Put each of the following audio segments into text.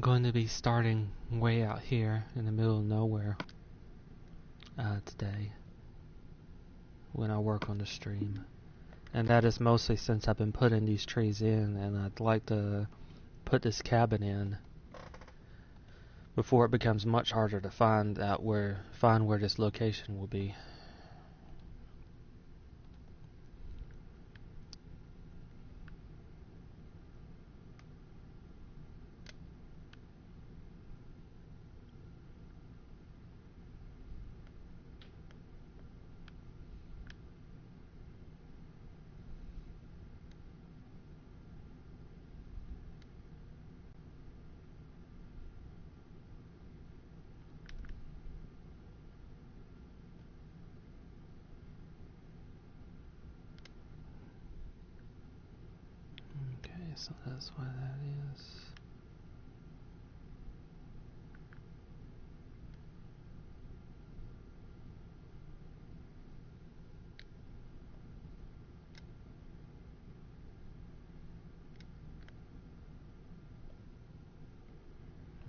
going to be starting way out here in the middle of nowhere today when I work on the stream. And that is mostly since I've been putting these trees in, and I'd like to put this cabin in before it becomes much harder to find where this location will be. Okay, so that's why that is.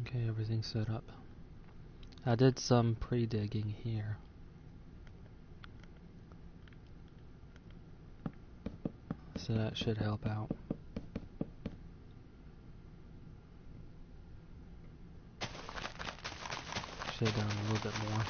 Okay, everything's set up. I did some pre-digging here. So that should help out. Should have done a little bit more.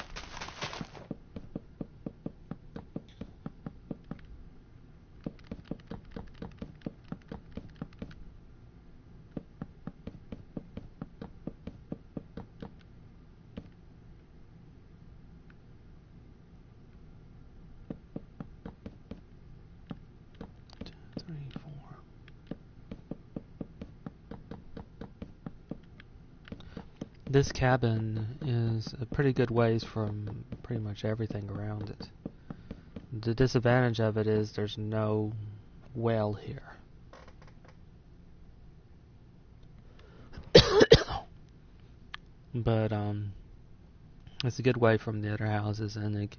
This cabin is a pretty good ways from pretty much everything around it. The disadvantage of it is there's no well here. But it's a good way from the other houses, and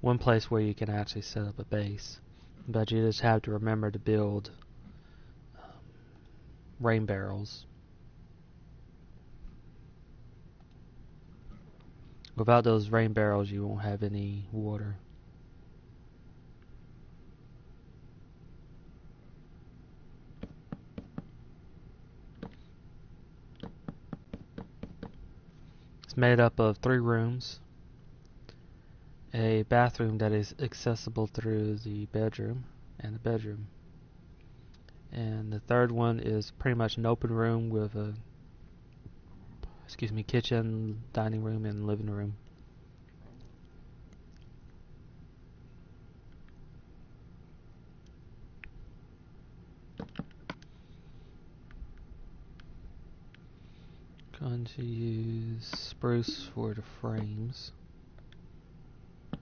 one place where you can actually set up a base. But you just have to remember to build rain barrels. Without those rain barrels, you won't have any water. It's made up of 3 rooms, a bathroom that is accessible through the bedroom, and a bedroom. And the third one is pretty much an open room with a kitchen, dining room, and living room. Going to use spruce for the frames. That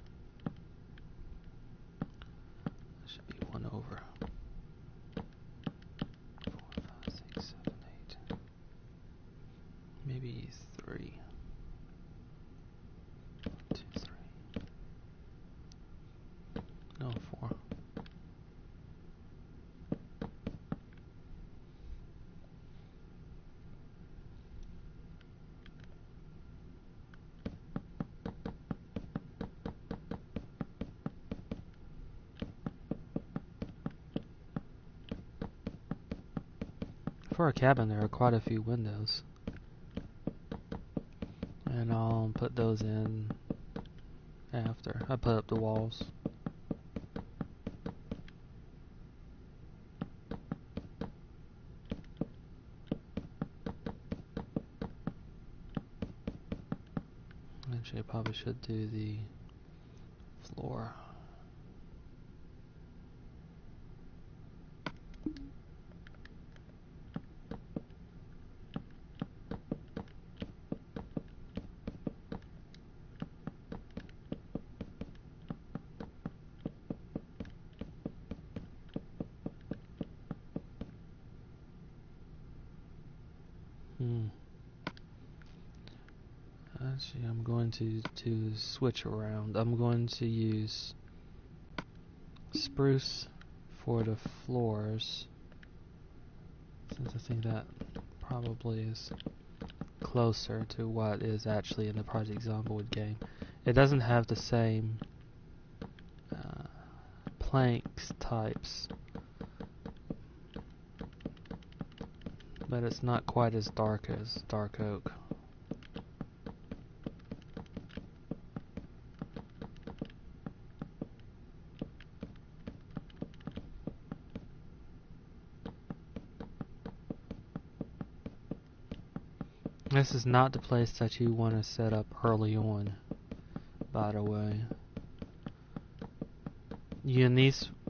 should be 1 over 4, 5, 6, 7, 8. Maybe 3. 1, 2, 3. No, 4. For a cabin, there are quite a few windows. And I'll put those in after I put up the walls. Actually, I probably should do the floor. Actually, I'm going to switch around. I'm going to use spruce for the floors, since I think that probably is closer to what is actually in the Project Zomboid game. It doesn't have the same planks types, but it's not quite as dark as Dark Oak. This is not the place that you want to set up early on, by the way. You at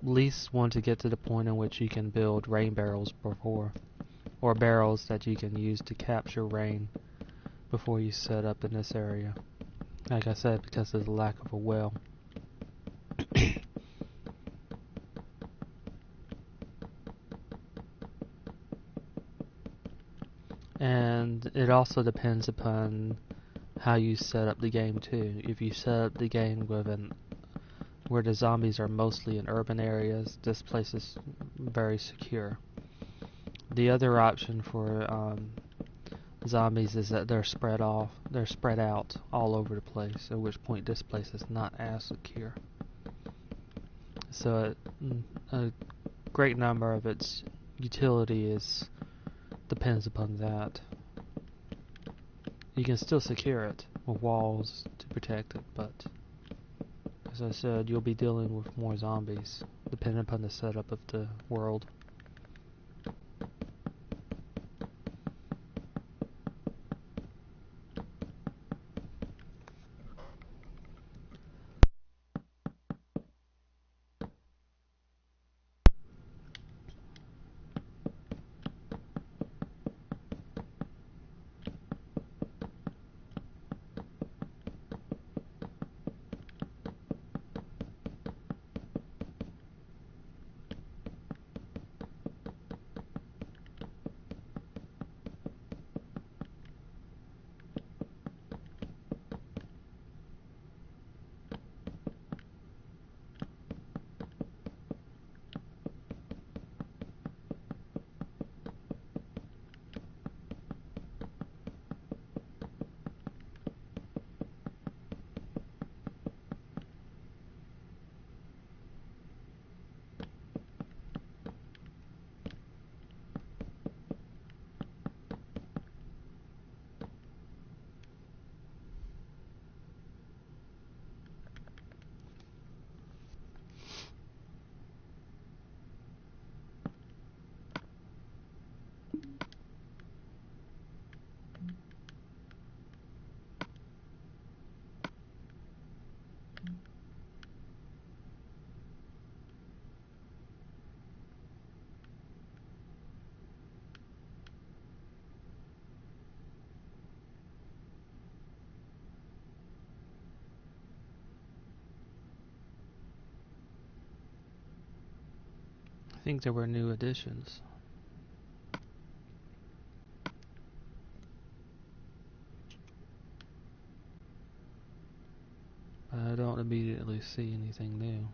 least want to get to the point in which you can build rain barrels before, or barrels that you can use to capture rain before you set up in this area. Like I said, because of the lack of a well. And it also depends upon how you set up the game too. If you set up the game with where the zombies are mostly in urban areas, this place is very secure. The other option for zombies is that they're spread out all over the place, at which point this place is not as secure. So a great number of its utility depends upon that. You can still secure it with walls to protect it, but as I said, you'll be dealing with more zombies depending upon the setup of the world. I think there were new additions. But I don't immediately see anything new.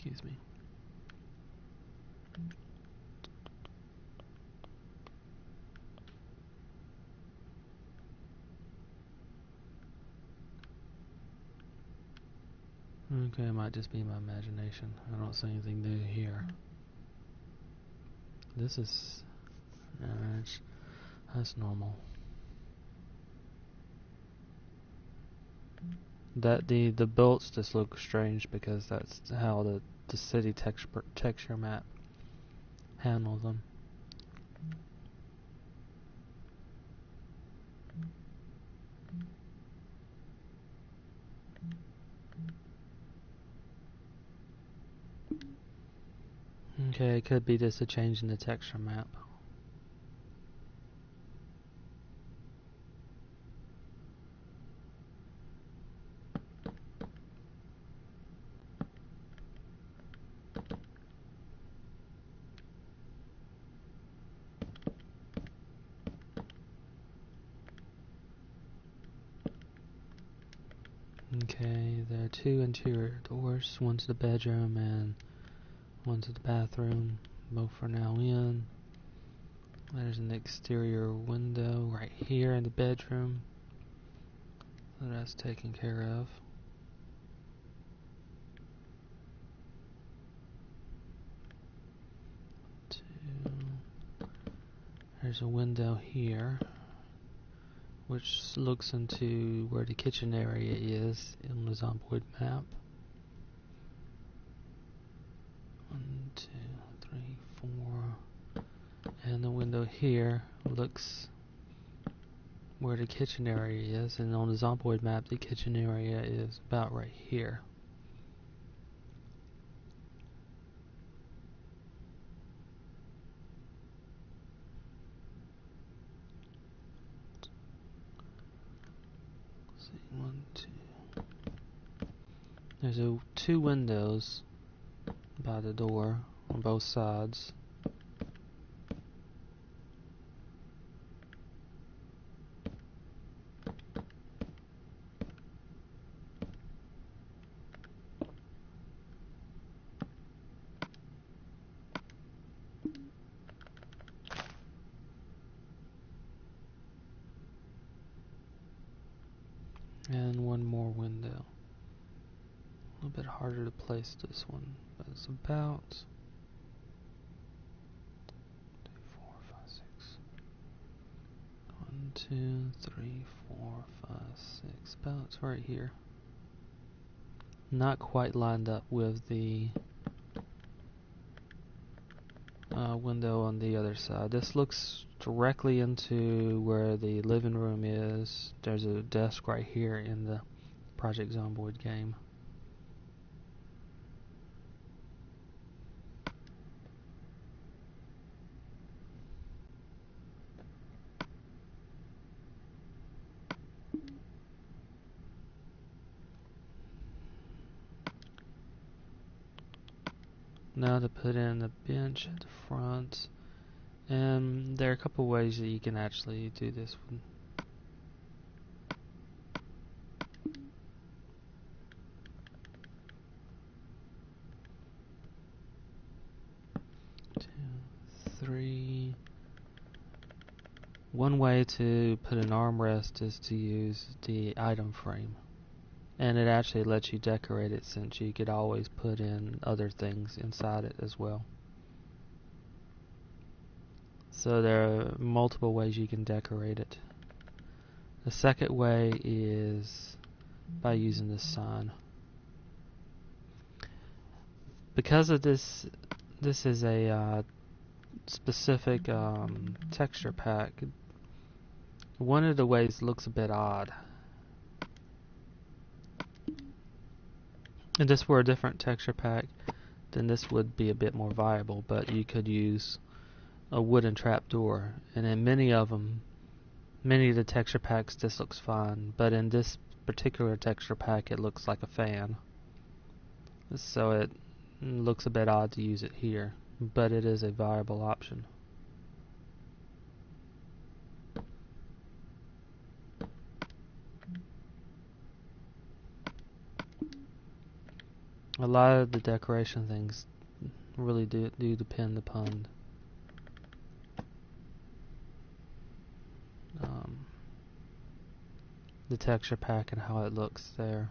Excuse me. Okay, it might just be my imagination. I don't see anything new here. This is... that's normal. That the bolts just look strange because that's how the city texture map handles them. Okay, it could be just a change in the texture map. Okay, there are two interior doors. One to the bedroom and one to the bathroom. Both are now in. There's an exterior window right here in the bedroom. So that's taken care of. There's a window here, which looks into where the kitchen area is in the Zomboid map. 1, 2, 3, 4. And the window here looks where the kitchen area is, and on the Zomboid map the kitchen area is about right here. Let's see, 1, 2. There's two windows by the door on both sides. And one more window. A little bit harder to place this one, but it's about 2, 4, 5, 6. 1, 2, 3, 4, 5, 6. About right here. Not quite lined up with the window on the other side. This looks directly into where the living room is. There's a desk right here in the Project Zomboid game. Now to put in a bench at the front. And there are a couple ways that you can actually do this one. Three. One way to put an armrest is to use the item frame. And it actually lets you decorate it, since you could always put in other things inside it as well. So there are multiple ways you can decorate it. The second way is by using this sign. Because of this is a specific texture pack. One of the ways looks a bit odd. And this were a different texture pack, then this would be a bit more viable, but you could use a wooden trapdoor. And in many of the texture packs this looks fine, but in this particular texture pack it looks like a fan. So it looks a bit odd to use it here, but it is a viable option. A lot of the decoration things really do depend upon the texture pack and how it looks there.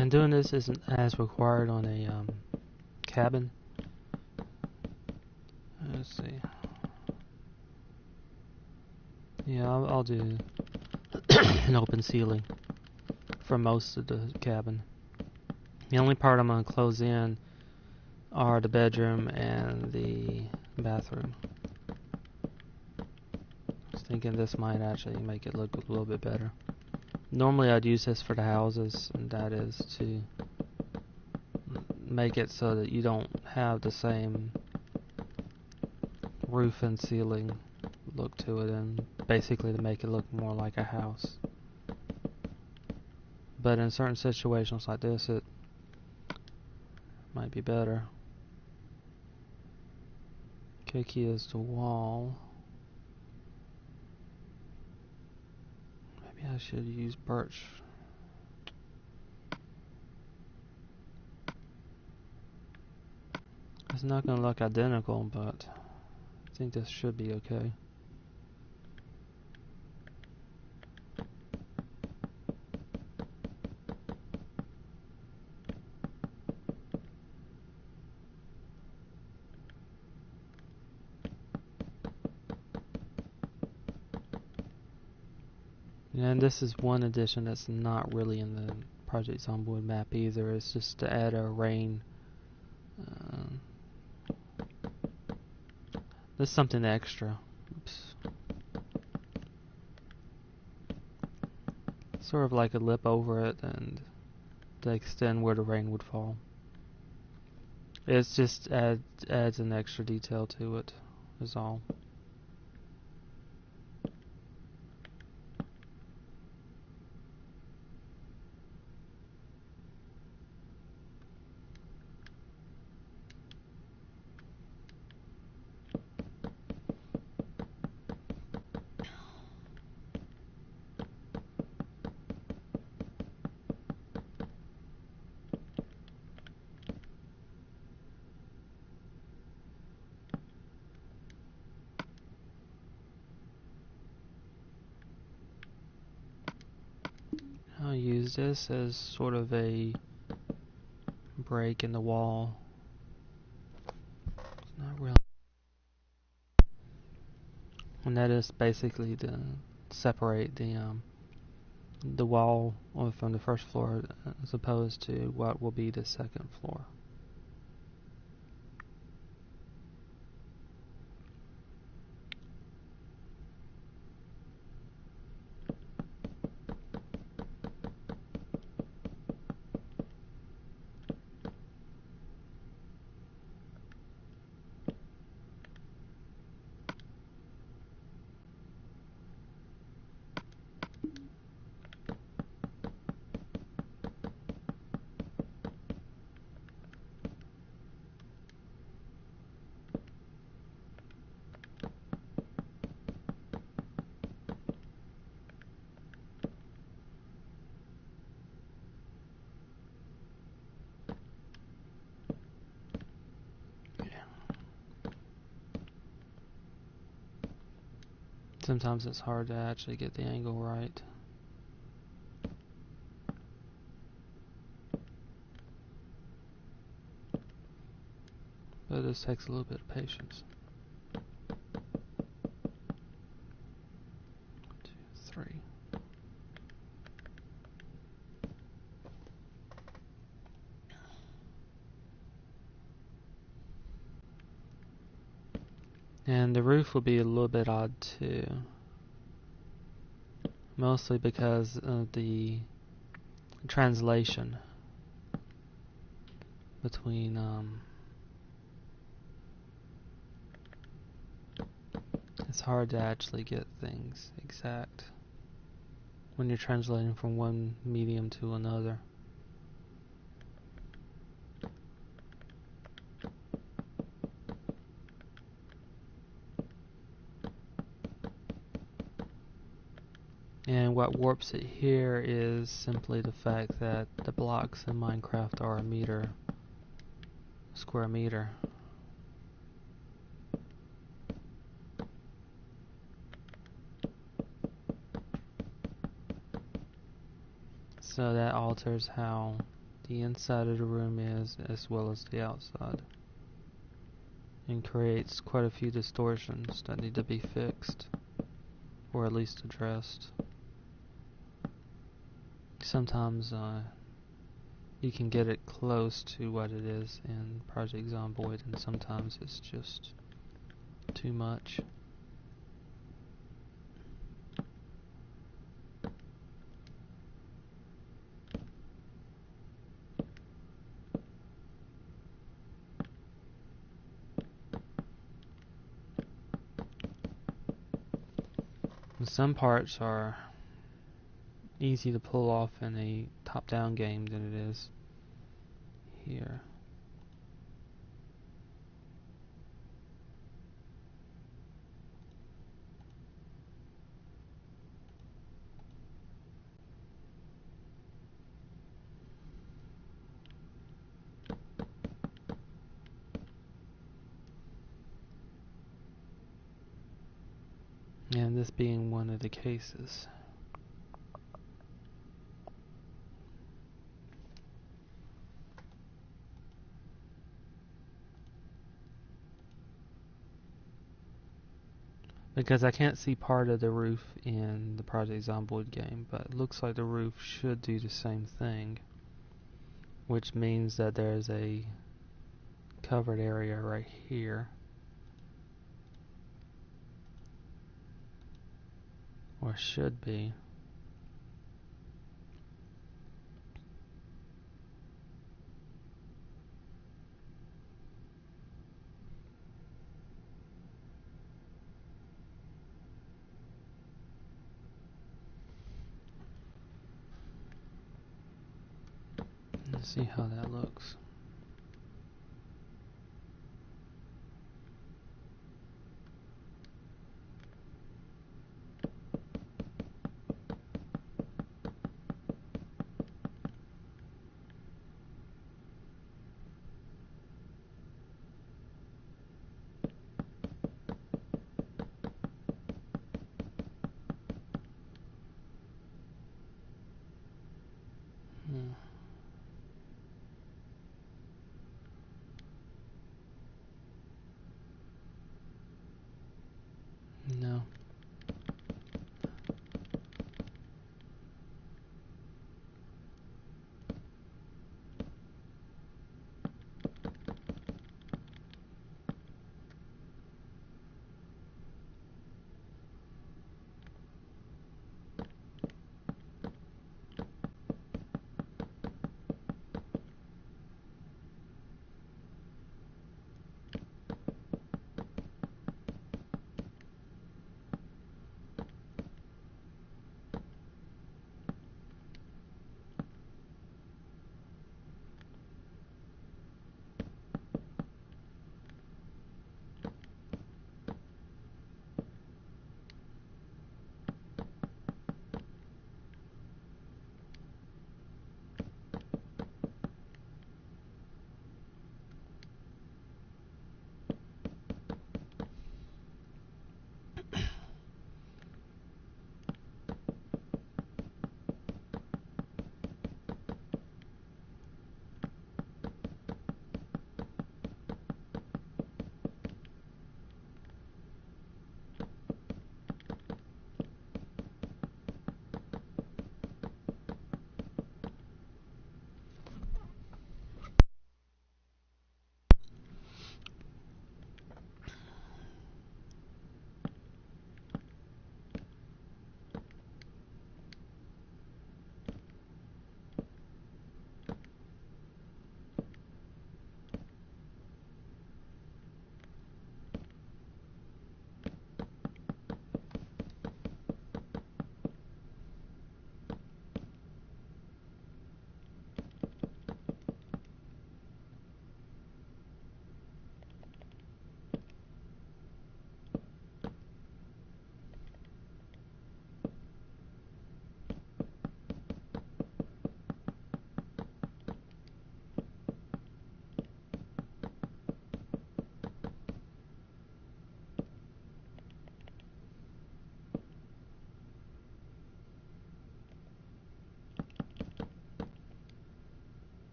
And doing this isn't as required on a cabin. Let's see. Yeah, I'll do an open ceiling for most of the cabin. The only part I'm going to close in are the bedroom and the bathroom. I was thinking this might actually make it look a little bit better. Normally I'd use this for the houses, and that is to make it so that you don't have the same roof and ceiling look to it, and basically to make it look more like a house. But in certain situations like this, it might be better. Kiki is the wall. Maybe I should use birch. It's not going to look identical, but I think this should be okay. And this is one addition that's not really in the Project Zomboid map either. It's just to add a rain. There's something extra. Oops. Sort of like a lip over it, and to extend where the rain would fall. It's just adds an extra detail to it, is all. I'll use this as sort of a break in the wall. It's not really. And that is basically to separate the wall from the first floor as opposed to what will be the second floor. Sometimes it's hard to actually get the angle right. But this takes a little bit of patience. 1, 2, 3. And the roof will be a little bit odd too. Mostly because of the translation between it's hard to actually get things exact when you're translating from one medium to another. And what warps it here is simply the fact that the blocks in Minecraft are a square meter. So that alters how the inside of the room is as well as the outside, and creates quite a few distortions that need to be fixed or at least addressed. Sometimes you can get it close to what it is in Project Zomboid, and sometimes it's just too much. And some parts are easy to pull off in a top-down game than it is here. And this being one of the cases. Because I can't see part of the roof in the Project Zomboid game, but it looks like the roof should do the same thing, which means that there's a covered area right here, or should be. Let's see how that looks.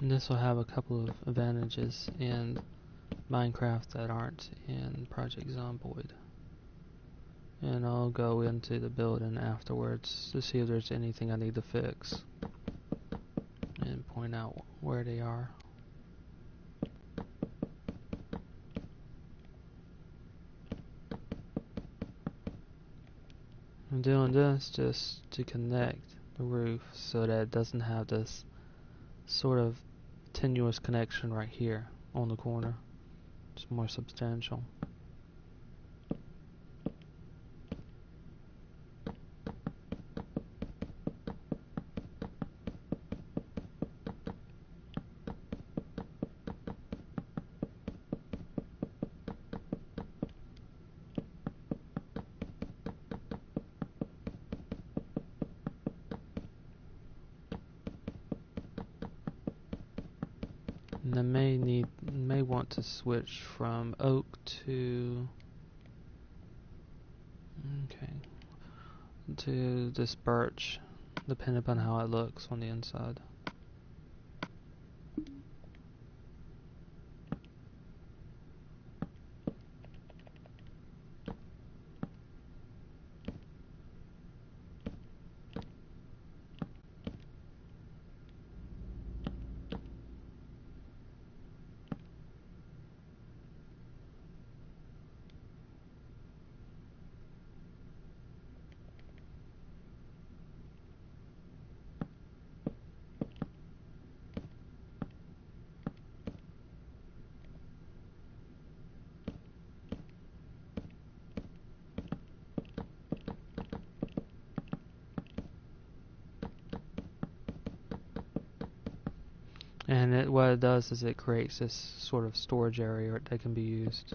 And this will have a couple of advantages in Minecraft that aren't in Project Zomboid. And I'll go into the building afterwards to see if there's anything I need to fix and point out where they are. I'm doing this just to connect the roof so that it doesn't have this sort of tenuous connection right here on the corner. It's more substantial. And I may want to switch from oak to this birch, depending upon how it looks on the inside. And what it does is it creates this sort of storage area that can be used.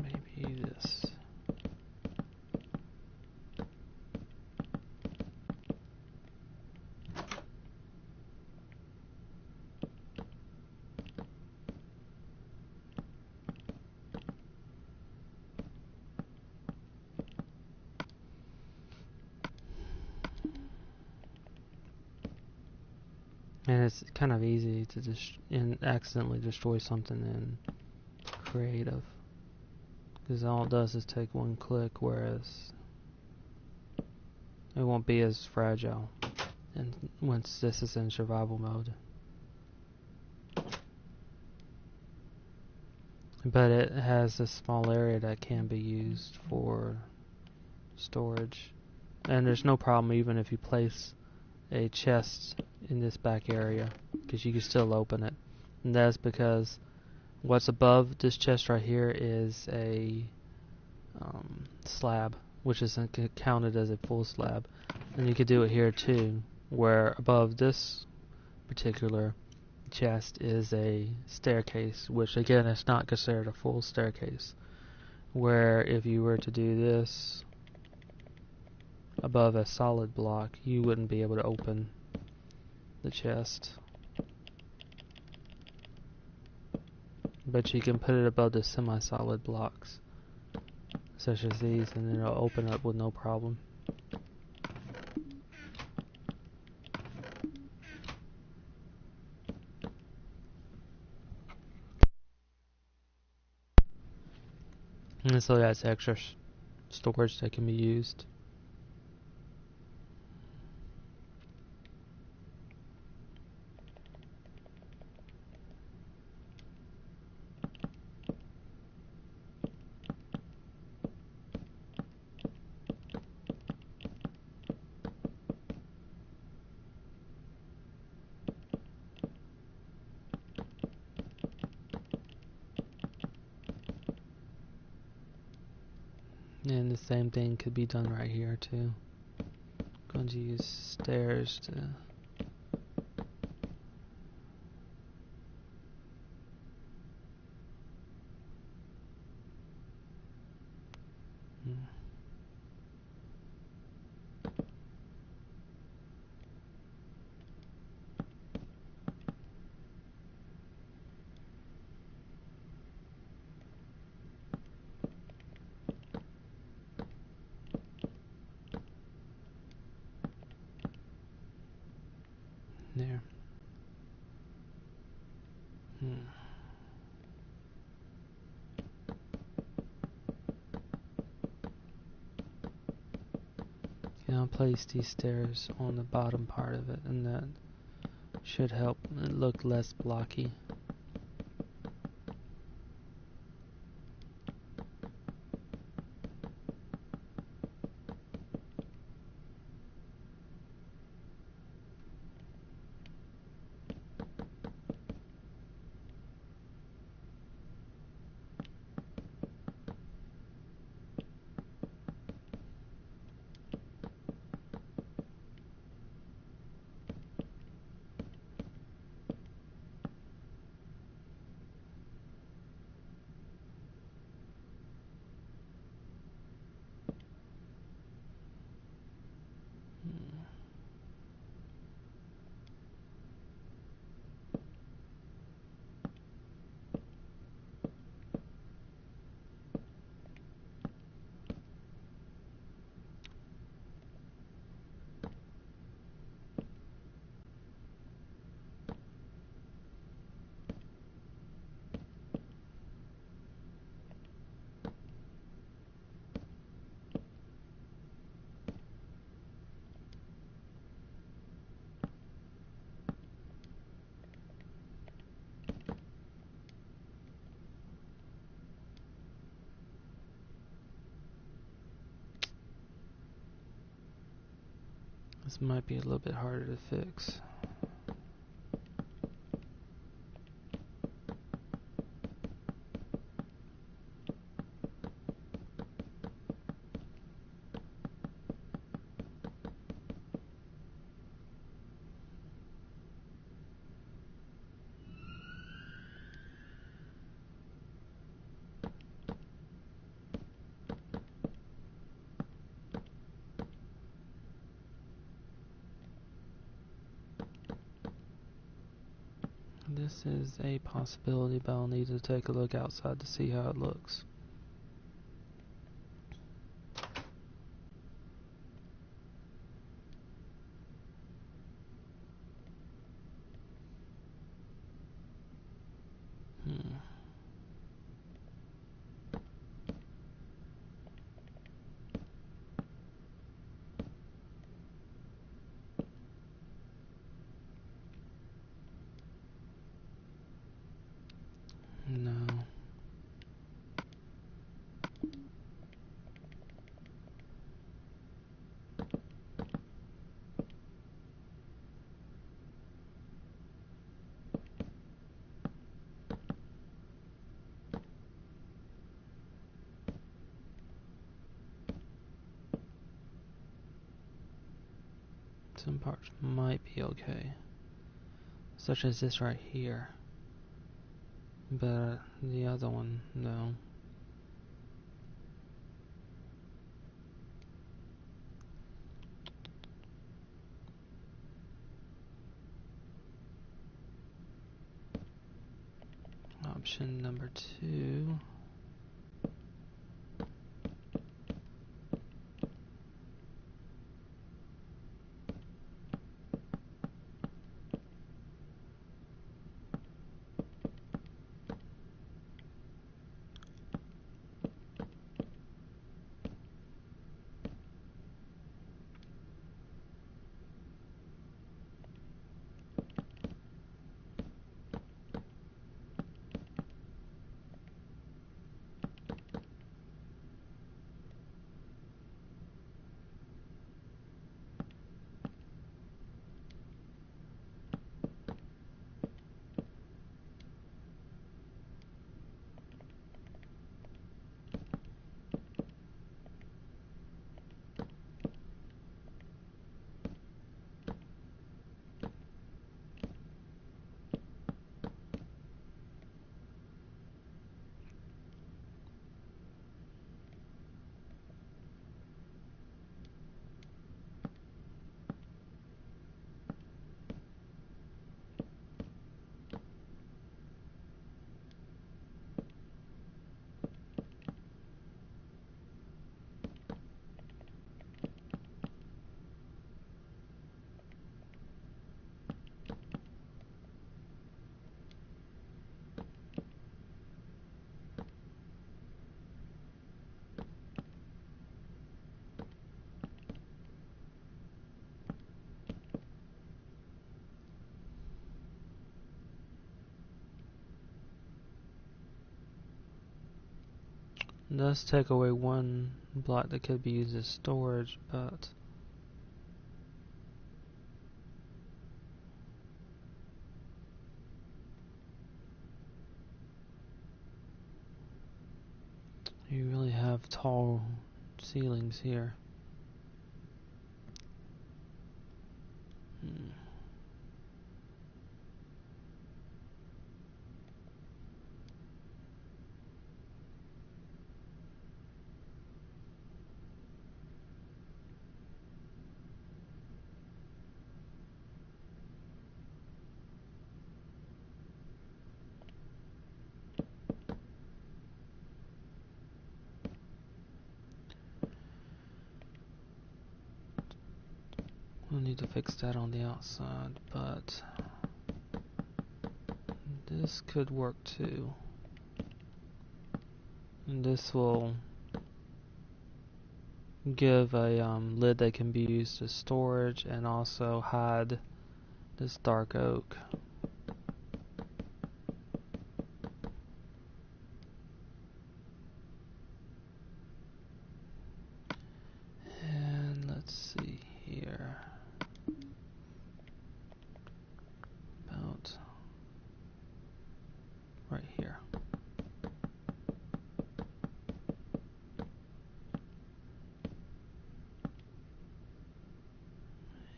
Maybe this. And it's kind of easy to accidentally destroy something in creative, because all it does is take one click, whereas it won't be as fragile and once this is in survival mode. But it has a small area that can be used for storage, and there's no problem even if you place a chest in this back area, because you can still open it. And that's because what's above this chest right here is a slab, which isn't counted as a full slab. And you could do it here too, where above this particular chest is a staircase, which again is not considered a full staircase. Where if you were to do this above a solid block, you wouldn't be able to open the chest. But you can put it above the semi-solid blocks, such as these, and it'll open up with no problem. And so that's extra storage that can be used. And the same thing could be done right here too. Go going to use stairs to... There. I'll place these stairs on the bottom part of it, and that should help it look less blocky. This might be a little bit harder to fix. This is a possibility, but I'll need to take a look outside to see how it looks. No. Some parts might be okay, such as this right here, but the other one, no. Option number 2. It does take away one block that could be used as storage, but you really have tall ceilings here. We'll need to fix that on the outside, but this could work too. And this will give a lid that can be used as storage and also hide this dark oak. And let's see here. About right here.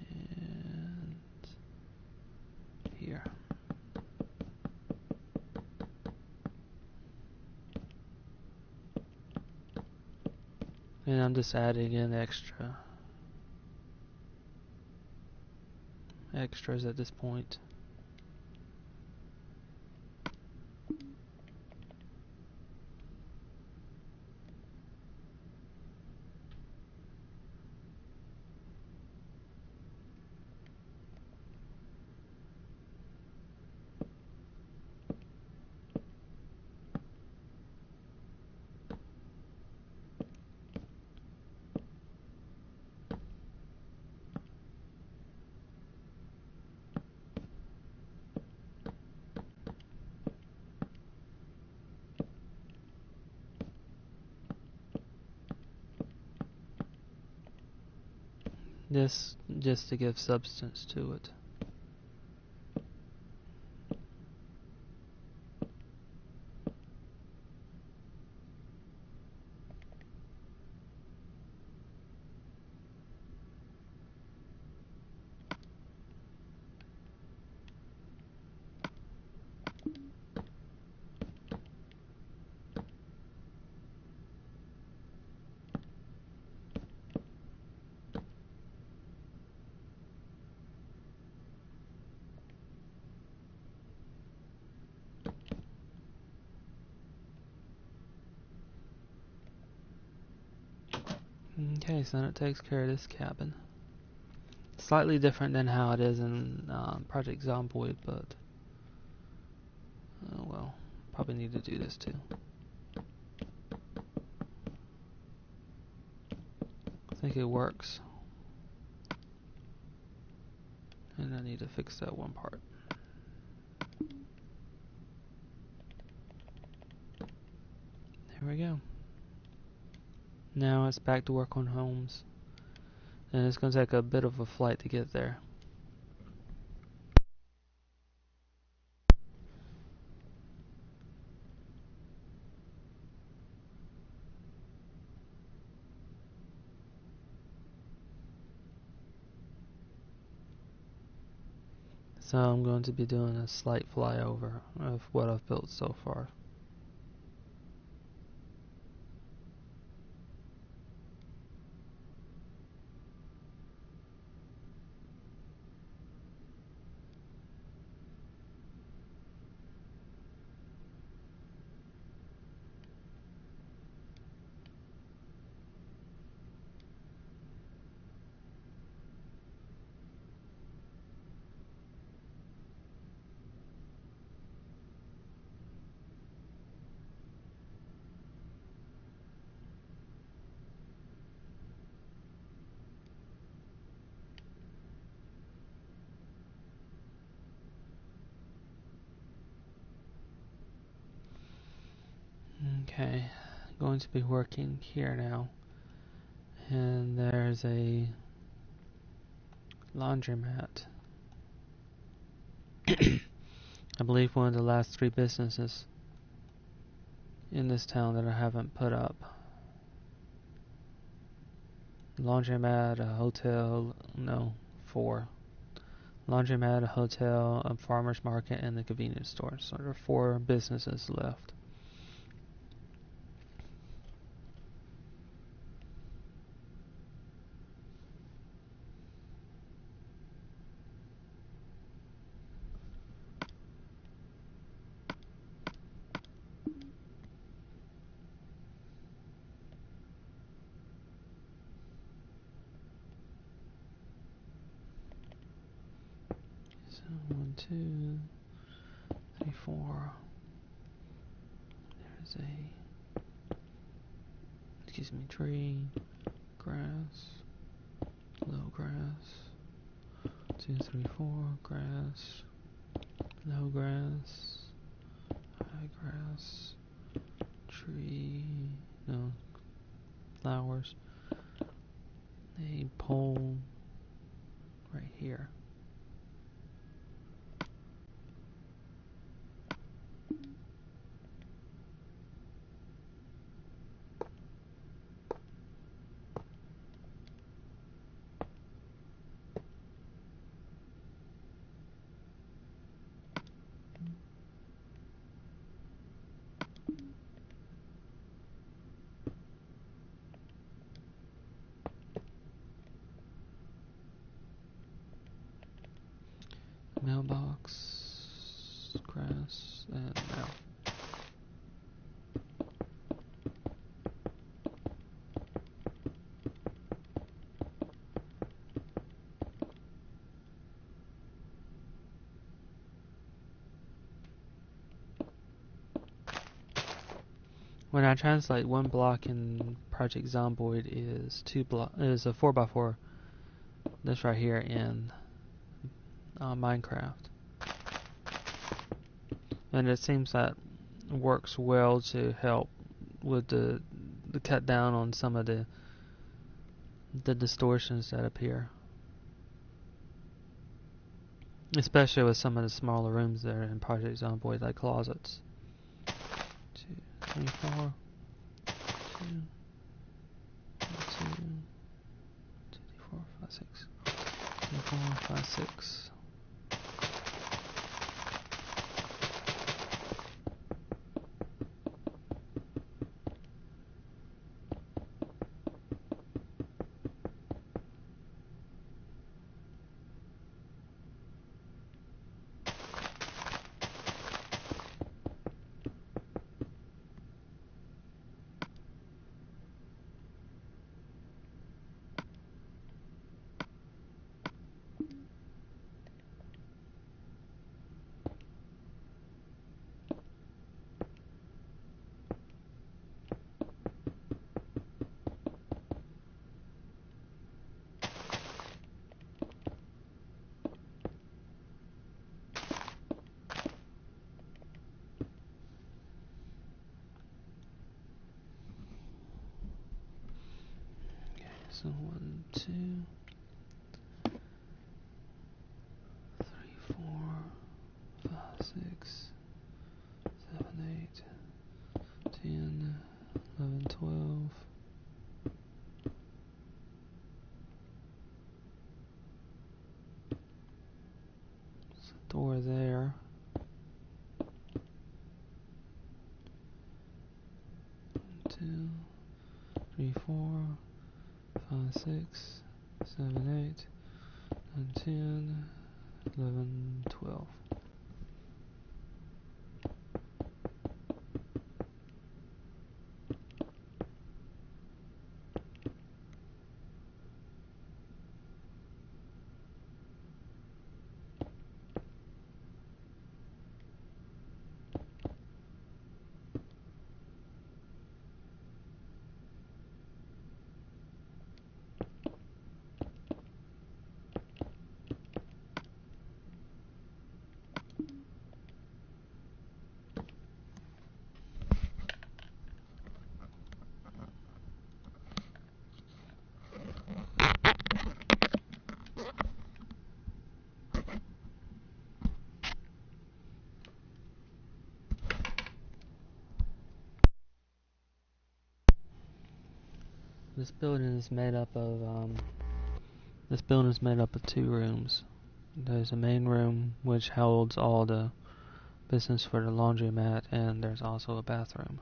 And here. And I'm just adding in extras at this point. This just to give substance to it. Okay, so then it takes care of this cabin. Slightly different than how it is in Project Zomboid, but oh well, probably need to do this too. I think it works. And I need to fix that one part. There we go. Now it's back to work on homes. And it's going to take a bit of a flight to get there. So I'm going to be doing a slight flyover of what I've built so far. Okay, going to be working here now. And there's a laundromat. I believe one of the last 3 businesses in this town that I haven't put up. Laundromat, a hotel, no, 4. Laundromat, a hotel, a farmer's market, and the convenience store. So there are 4 businesses left. So 1, 2, 3, 4. There's a tree, grass, low grass. 2, 3, 4, grass, low grass, high grass, tree, no, flowers, a pole right here. Mailbox, grass, and mail. When I translate, 1 block in Project Zomboid is is a 4x4. This right here in Minecraft. And it seems that works well to help with the cut down on some of the distortions that appear, especially with some of the smaller rooms there in Project Zomboid, like closets. 2, 3, 4, 2, 2, 2, 4, 5, 6, 2, 4, 5, 6. So 1, 2, 3, 4, 5, 6, 7, 8, 10, 11, 12. There's a door there. 1, 2, 3, 4, 5, 6, 7, 8, 9, 10, 11, 12. This building is made up of 2 rooms. There's a main room which holds all the business for the laundromat, and there's also a bathroom.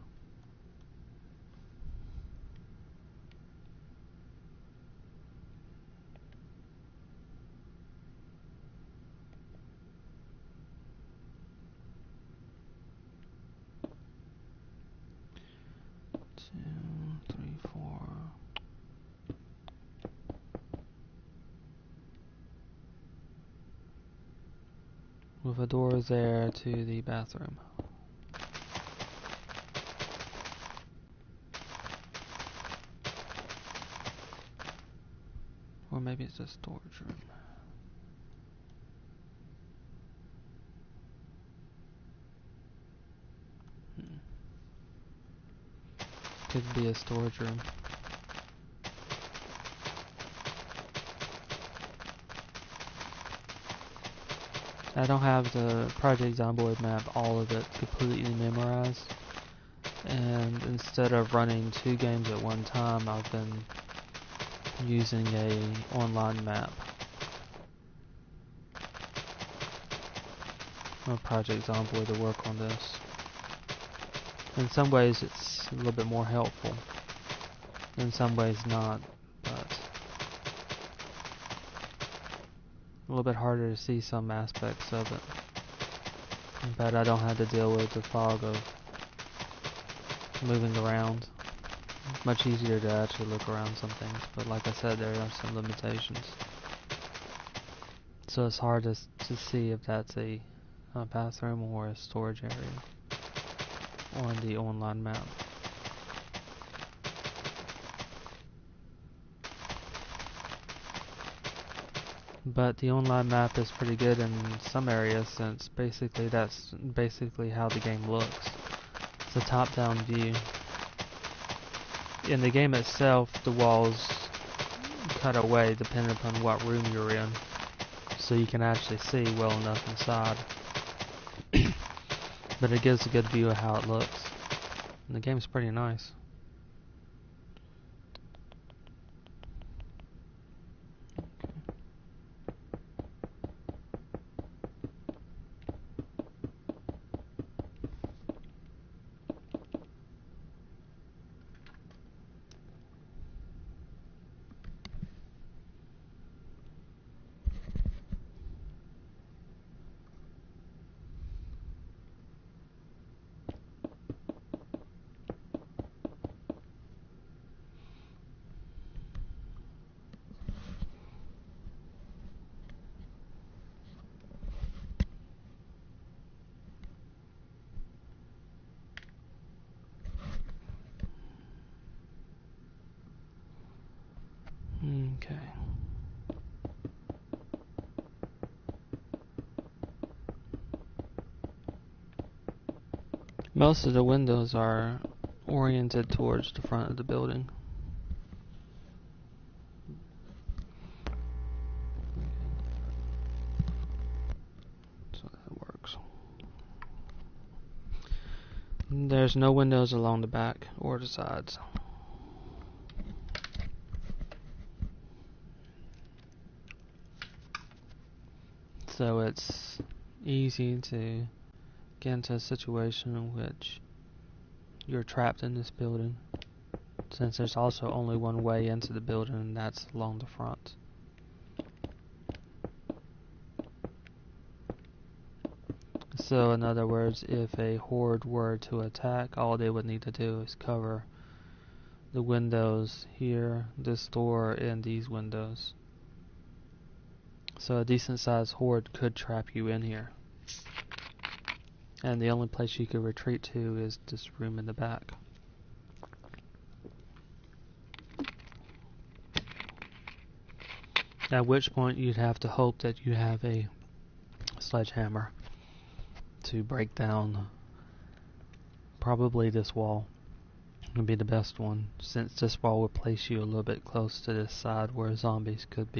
With a door there to the bathroom. Or maybe it's a storage room. Could be a storage room. I don't have the Project Zomboid map, all of it completely memorized. And instead of running 2 games at one time, I've been using a online map of Project Zomboid to work on this. In some ways it's a little bit more helpful. In some ways not, but a little bit harder to see some aspects of it. But I don't have to deal with the fog of moving around. It's much easier to actually look around some things, but like I said, there are some limitations. So it's hard to see if that's a bathroom or a storage area on the online map. But the online map is pretty good in some areas, since that's basically how the game looks. It's a top-down view. In the game itself, the walls cut away depending upon what room you're in, so you can actually see well enough inside. But it gives a good view of how it looks. And the game's pretty nice. Okay. Most of the windows are oriented towards the front of the building. So that works. There's no windows along the back or the sides. So it's easy to get into a situation in which you're trapped in this building, since there's also only one way into the building, and that's along the front. So in other words, if a horde were to attack, all they would need to do is cover the windows here, this door, and these windows. So a decent sized horde could trap you in here. And the only place you could retreat to is this room in the back. At which point you'd have to hope that you have a sledgehammer to break down probably this wall. Would be the best one, since this wall would place you a little bit close to this side where zombies could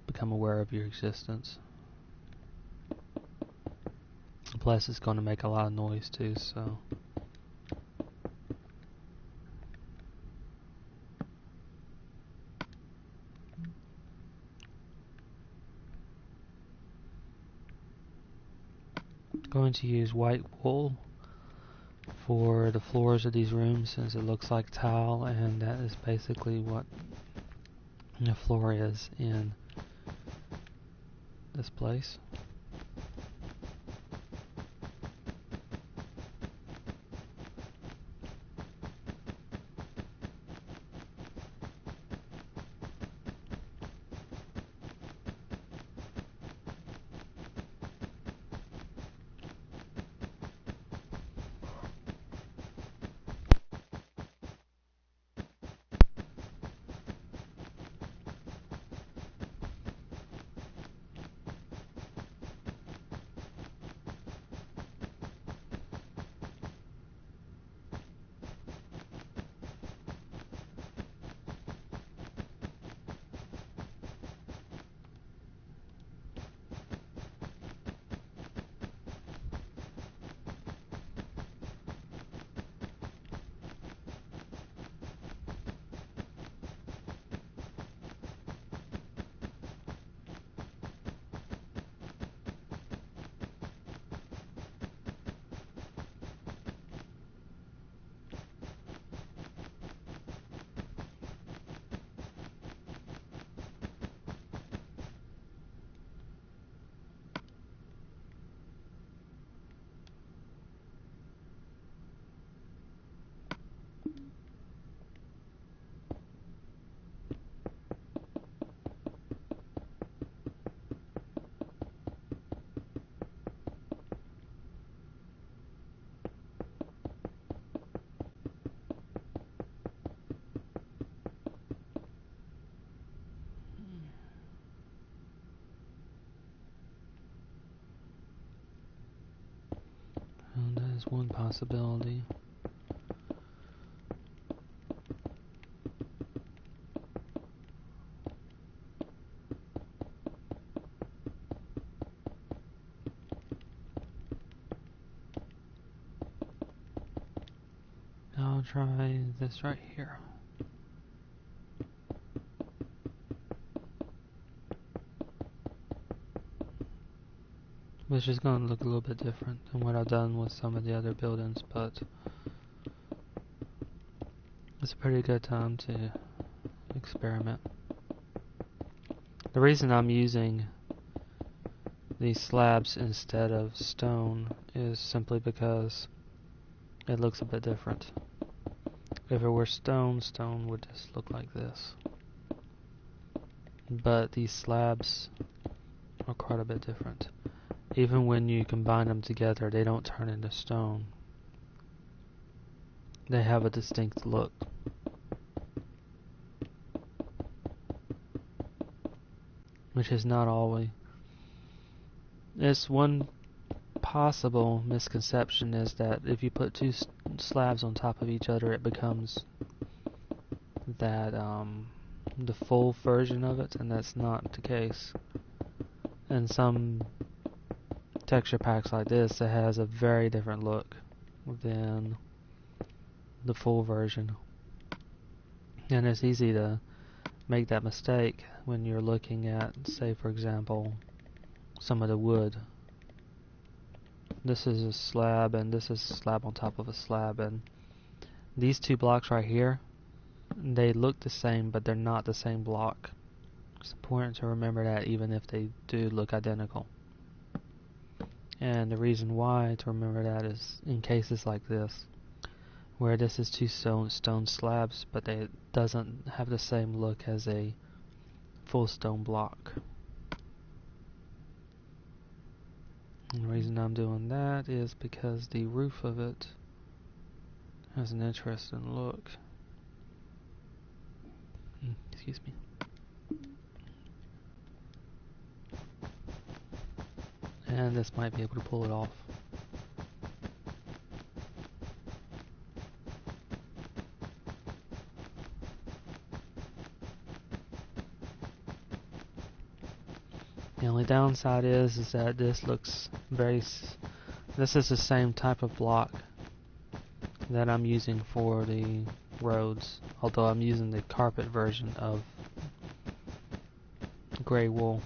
become aware of your existence. Plus it's going to make a lot of noise too, so Going to use white wool for the floors of these rooms since it looks like tile, and that is basically what the floor is in this place. And that is one possibility. I'll try this right here. Which is going to look a little bit different than what I've done with some of the other buildings, but it's a pretty good time to experiment. The reason I'm using these slabs instead of stone is simply because it looks a bit different. If it were stone, stone would just look like this. But these slabs are quite a bit different. Even when you combine them together, they don't turn into stone. They have a distinct look. Which is not always. It's one possible misconception is that if you put two slabs on top of each other, it becomes that the full version of it, and that's not the case. In some texture packs like this, it has a very different look than the full version, and it's easy to make that mistake when you're looking at, say for example, some of the wood. This is a slab and this is a slab on top of a slab, and these two blocks right here, they look the same, but they're not the same block. It's important to remember that even if they do look identical. And the reason why to remember that is in cases like this, where this is two stone slabs, but it doesn't have the same look as a full stone block. And the reason I'm doing that is because the roof of it has an interesting look. Excuse me. And this might be able to pull it off. The only downside is that this looks very... This is the same type of block that I'm using for the roads, although I'm using the carpet version of gray wool.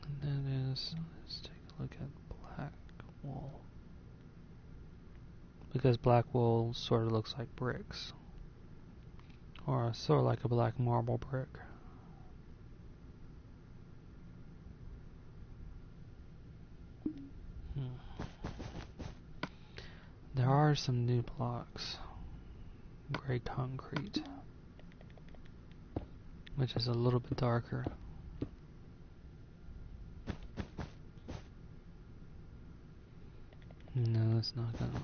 And that is... Let's do because black wool sort of looks like bricks, or sort of like a black marble brick. There are some new blocks. Gray concrete, which is a little bit darker. No, it's not gonna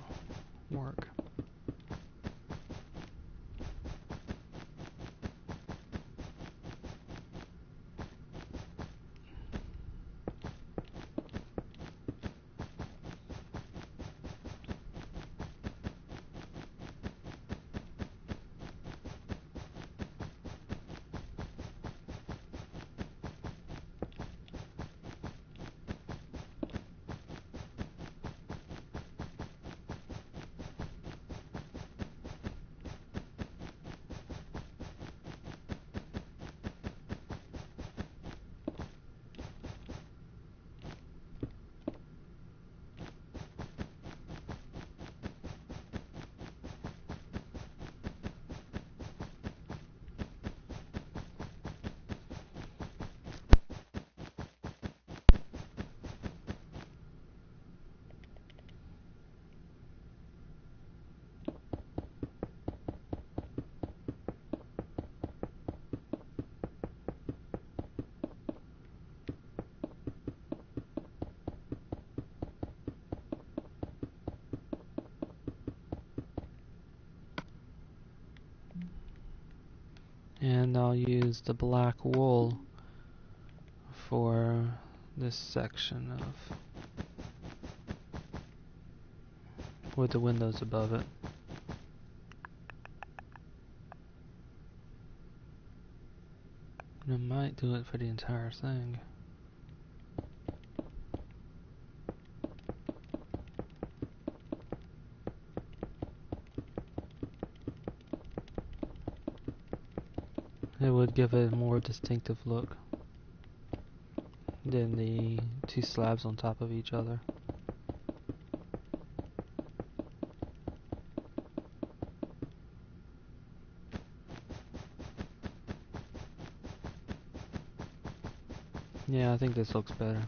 work. And I'll use the black wool for this section of with the windows above it. And I might do it for the entire thing. It would give it a more distinctive look than the two slabs on top of each other. Yeah, I think this looks better.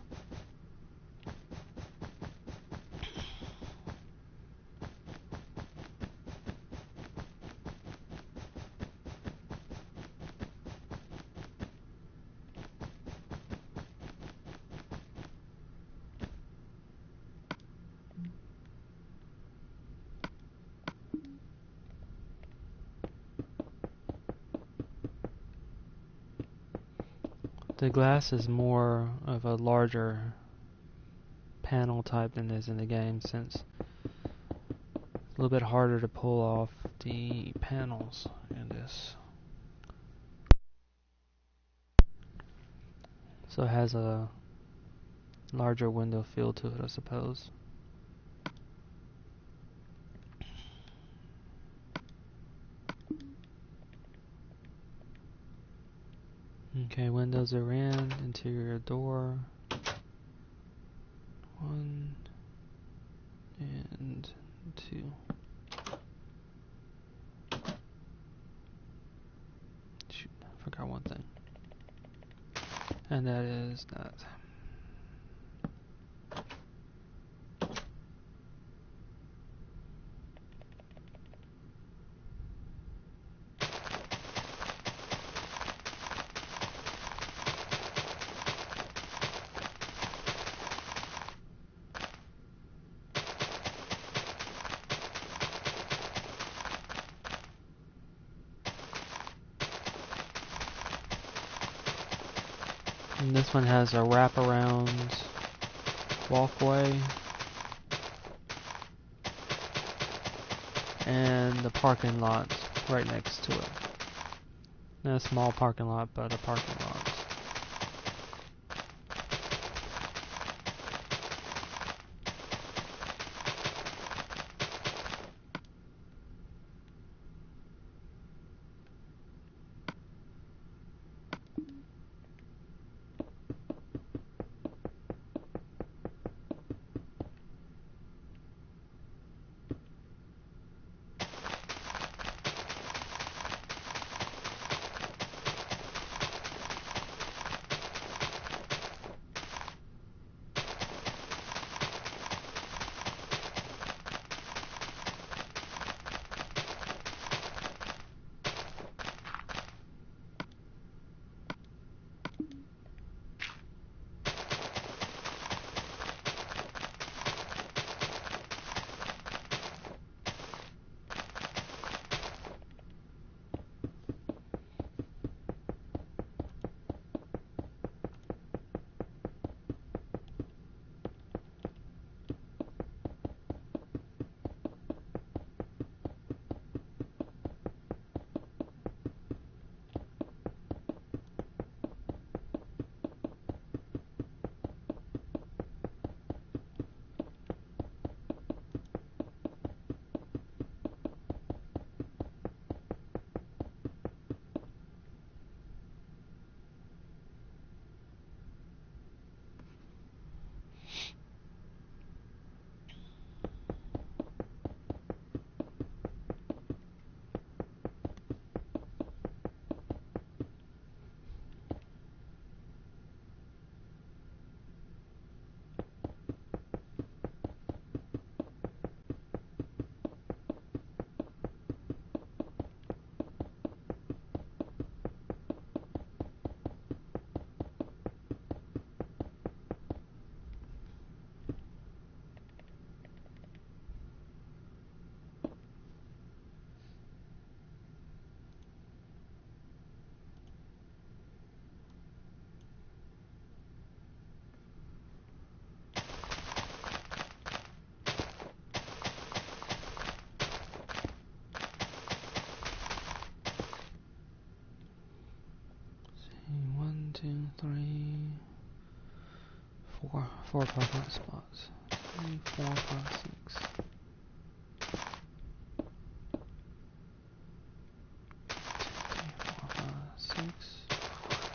The glass is more of a larger panel type than is in the game, since it's a little bit harder to pull off the panels in this. So it has a larger window feel to it, I suppose. Okay, windows are in, interior door. 1 and 2. Shoot, I forgot one thing. And that is that. And this one has a wraparound walkway and the parking lot right next to it. Not a small parking lot, but a parking lot. 4 pop-up spots. 3, 4, 5, 6.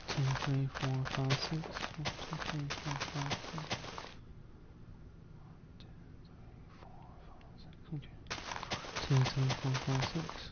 2, 3, 4, 5, 6. 1, 2, 3, 4, 5, 6. 1, 2, 3, 4, 5, 6. Okay. 2, 3, 4, 5, 6.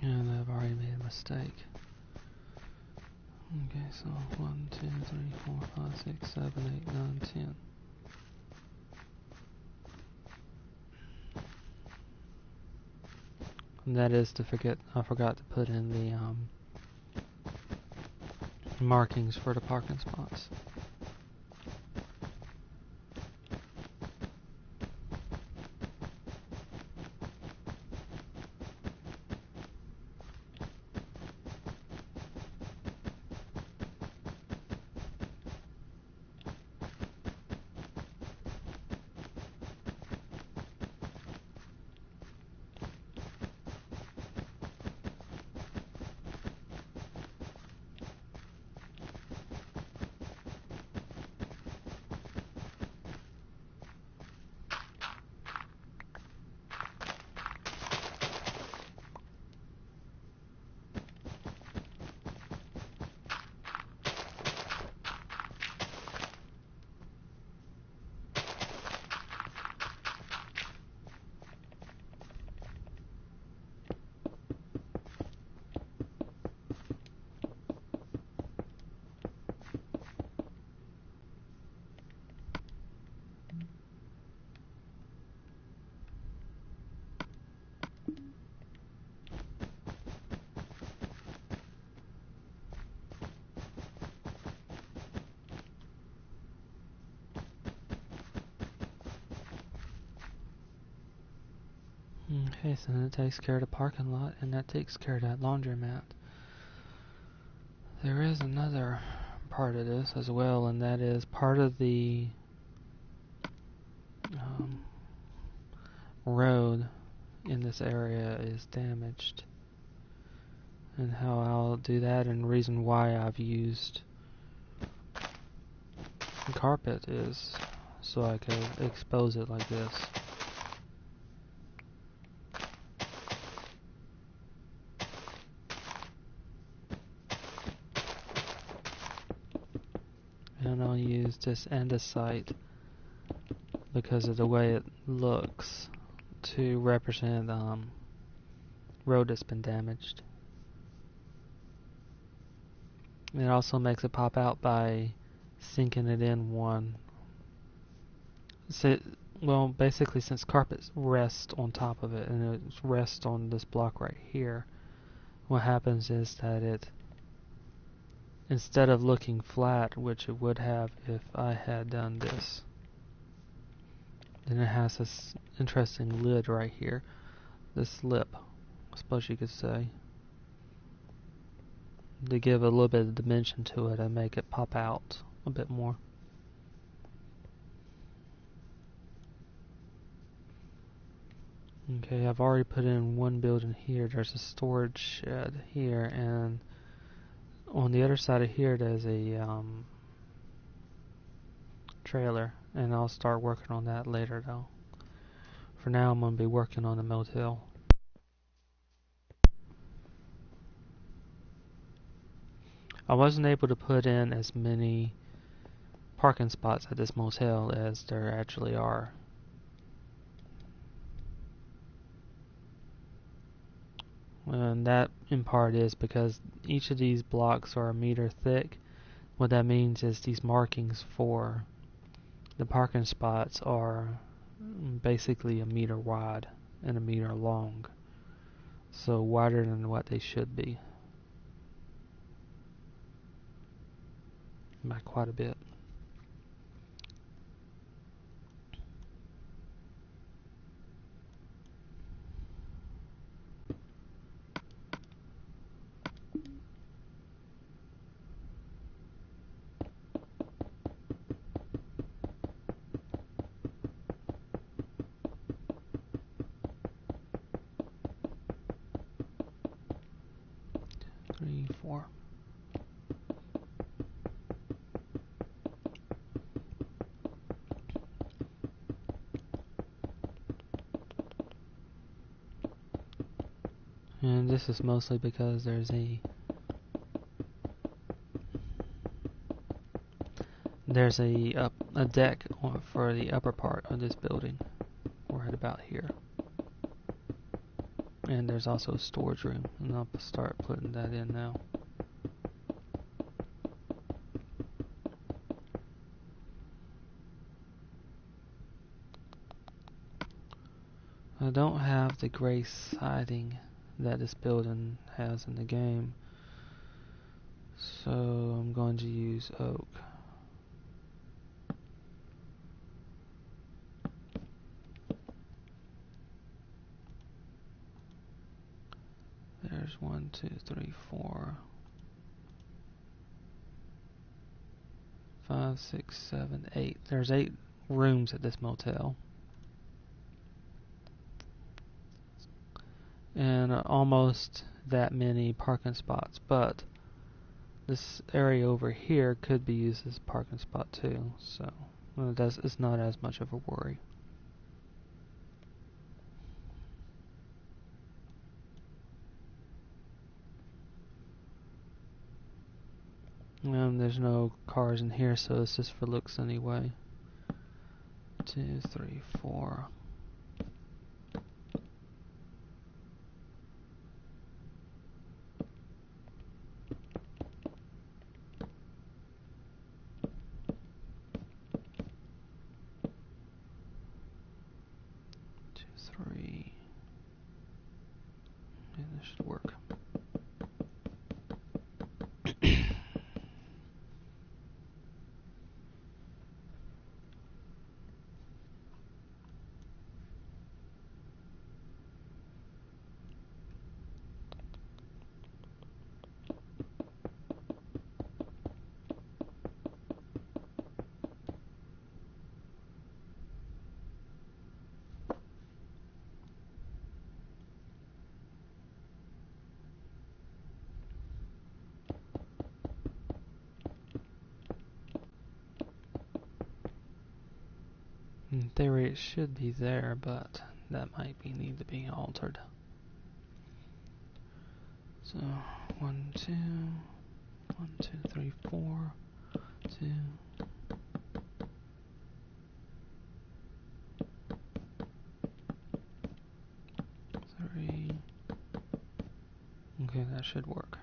And I've already made a mistake. Okay, so 1, 2, 3, 4, 5, 6, 7, 8, 9, 10. And that is I forgot to put in the markings for the parking spots. Okay, so that takes care of the parking lot, and that takes care of that laundromat. There is another part of this as well, and that is part of the road in this area is damaged. And how I'll do that, and the reason why I've used carpet is so I can expose it like this. And I'll use this andesite because of the way it looks to represent road that's been damaged. It also makes it pop out by sinking it in one. Well, basically, since carpet rests on top of it and it rests on this block right here, what happens is that it, instead of looking flat, which it would have if I had done this, then it has this interesting lid right here, this lip, I suppose you could say, to give a little bit of dimension to it and make it pop out a bit more. Okay, I've already put in one building here. There's a storage shed here, and on the other side of here there's a trailer, and I'll start working on that later though. For now I'm going to be working on the motel. I wasn't able to put in as many parking spots at this motel as there actually are. And that in part is because each of these blocks are a meter thick. What that means is these markings for the parking spots are basically a meter wide and a meter long. So wider than what they should be. By quite a bit. Three, four. And this is mostly because there's a deck for the upper part of this building, right about here. And there's also a storage room, and I'll start putting that in now. I don't have the gray siding that this building has in the game, so I'm going to use oak. There's 1, 2, 3, 4, 5, 6, 7, 8. There's 8 rooms at this motel. And almost that many parking spots, but this area over here could be used as a parking spot too, so it's not as much of a worry. And there's no cars in here, so it's just for looks anyway. 2, 3, 4. Yeah, this should work. In theory, it should be there, but that might need to be altered. So 1, 2, 1, 2, 3, 4, 2. 3. Okay, that should work.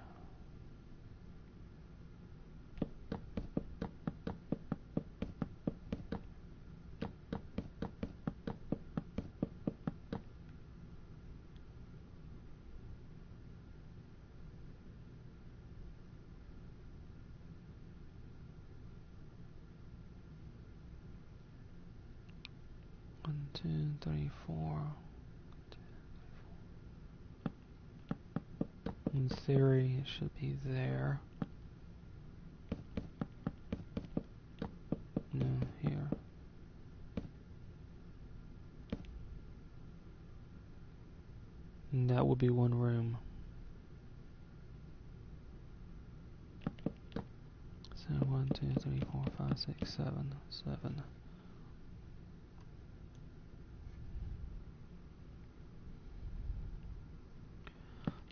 One, 2, 3, 4. In theory, it should be there. No, here. And that will be one room. So 1, 2, 3, 4, 5, 6, 7, 7.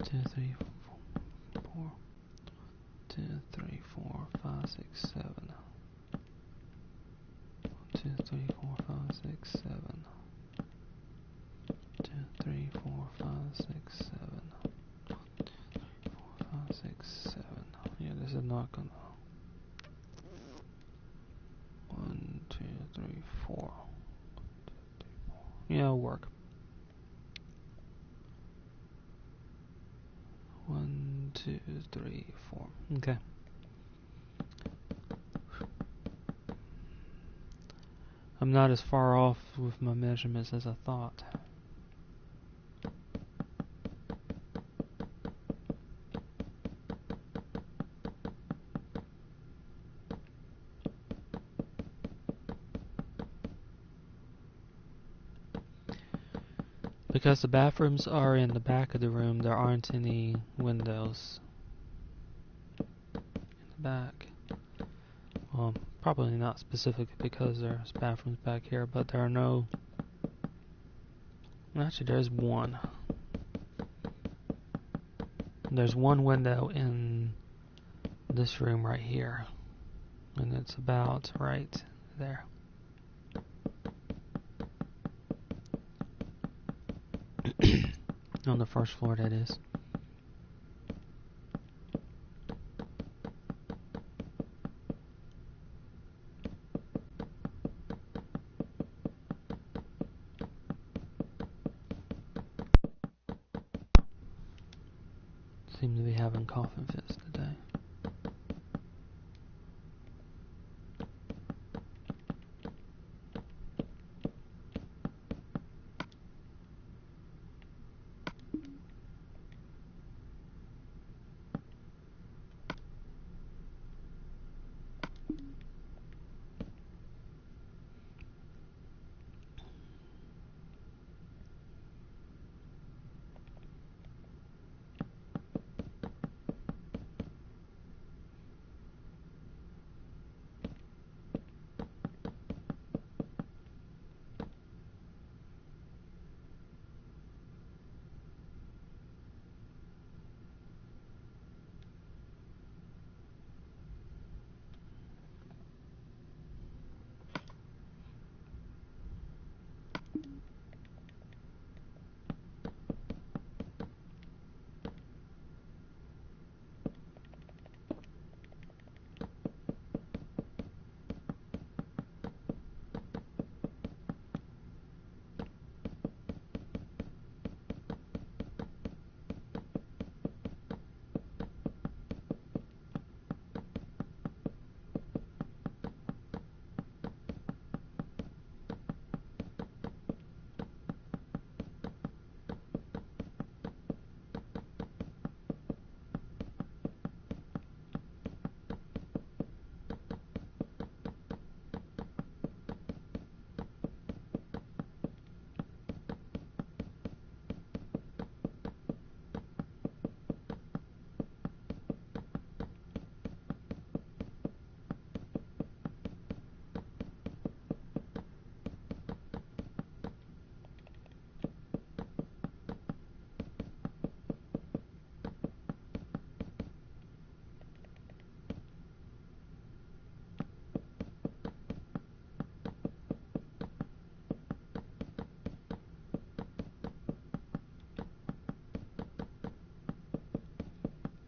2, 3, 4. 2, 3, 4, 5, 6, 7. 2, 3, 4, 5, 6, 7. 2, 3, 4, 5, 6, 7. 4, 5, 6, 7. Yeah, this is not gonna. 1, 2, 3, 4. Yeah, it'll work. 1, 2, 3, 4. Okay. I'm not as far off with my measurements as I thought. Because the bathrooms are in the back of the room, there aren't any windows in the back. Well, probably not specifically because there's bathrooms back here, but there are no. Actually, there's one. There's one window in this room right here, and it's about right there. On the first floor, that is. seem to be having coughing fits today.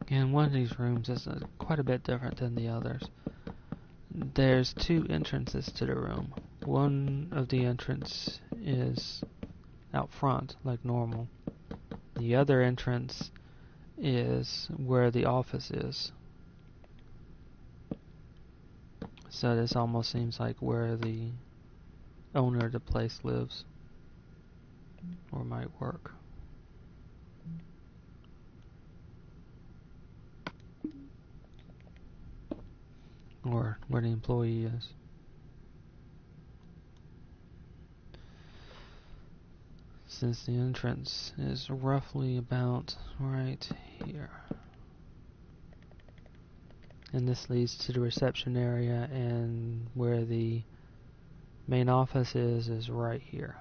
And one of these rooms is quite a bit different than the others. There's two entrances to the room. One of the entrance is out front, like normal. The other entrance is where the office is. So this almost seems like where the owner of the place lives or might work. Or where the employee is. Since the entrance is roughly about right here. And this leads to the reception area, and where the main office is right here.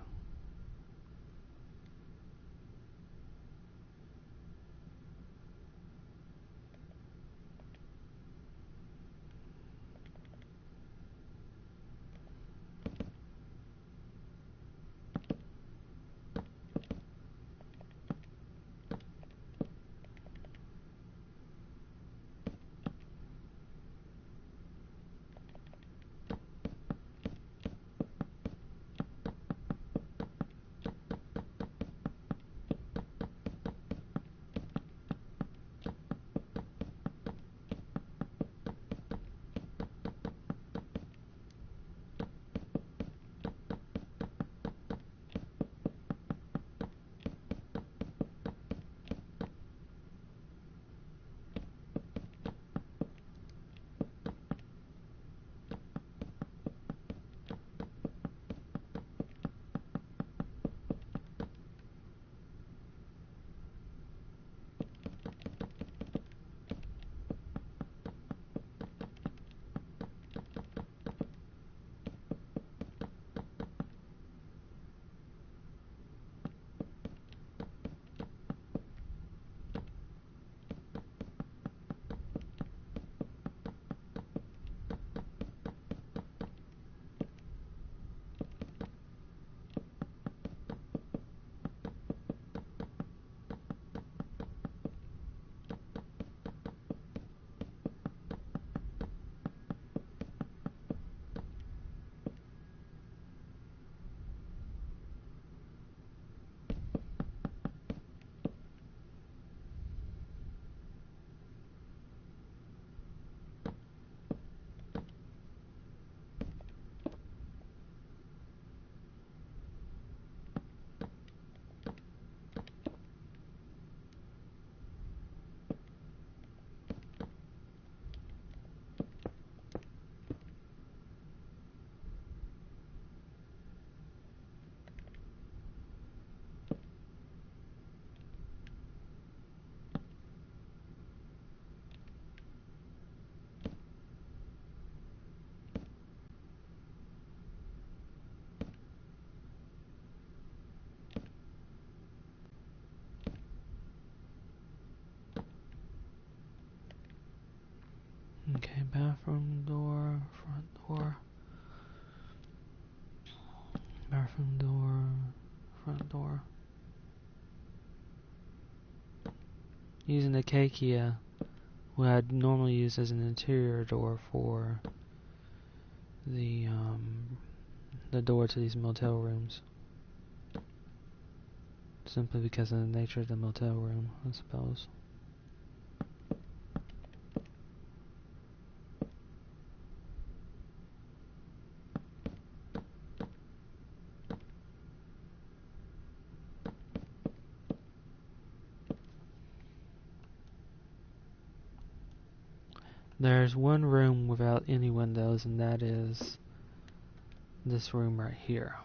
Bathroom door, front door. Bathroom door, front door. Using the Kekia, what I'd normally use as an interior door for the door to these motel rooms. Simply because of the nature of the motel room, I suppose. There's one room without any windows, and that is this room right here.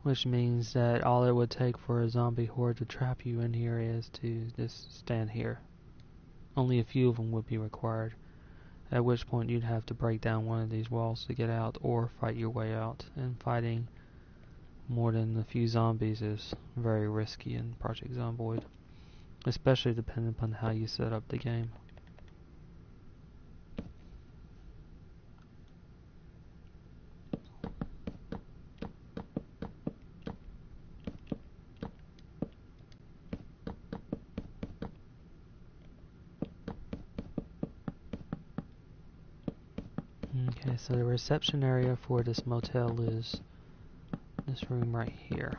Which means that all it would take for a zombie horde to trap you in here is to just stand here. Only a few of them would be required, at which point you'd have to break down one of these walls to get out, or fight your way out. And fighting more than a few zombies is very risky in Project Zomboid, especially depending upon how you set up the game. Okay, so the reception area for this motel is this room right here.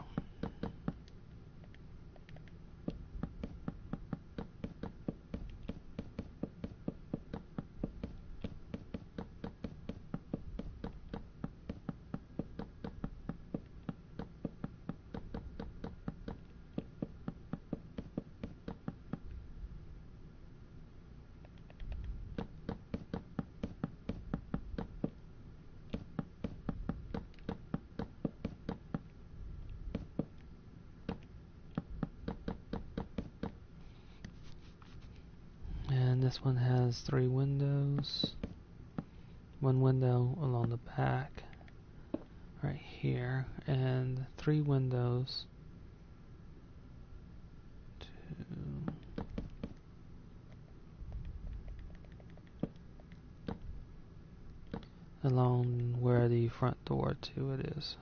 And this one has 3 windows. One window along the back, right here, and 3 windows. 2. Along where the front door to it is.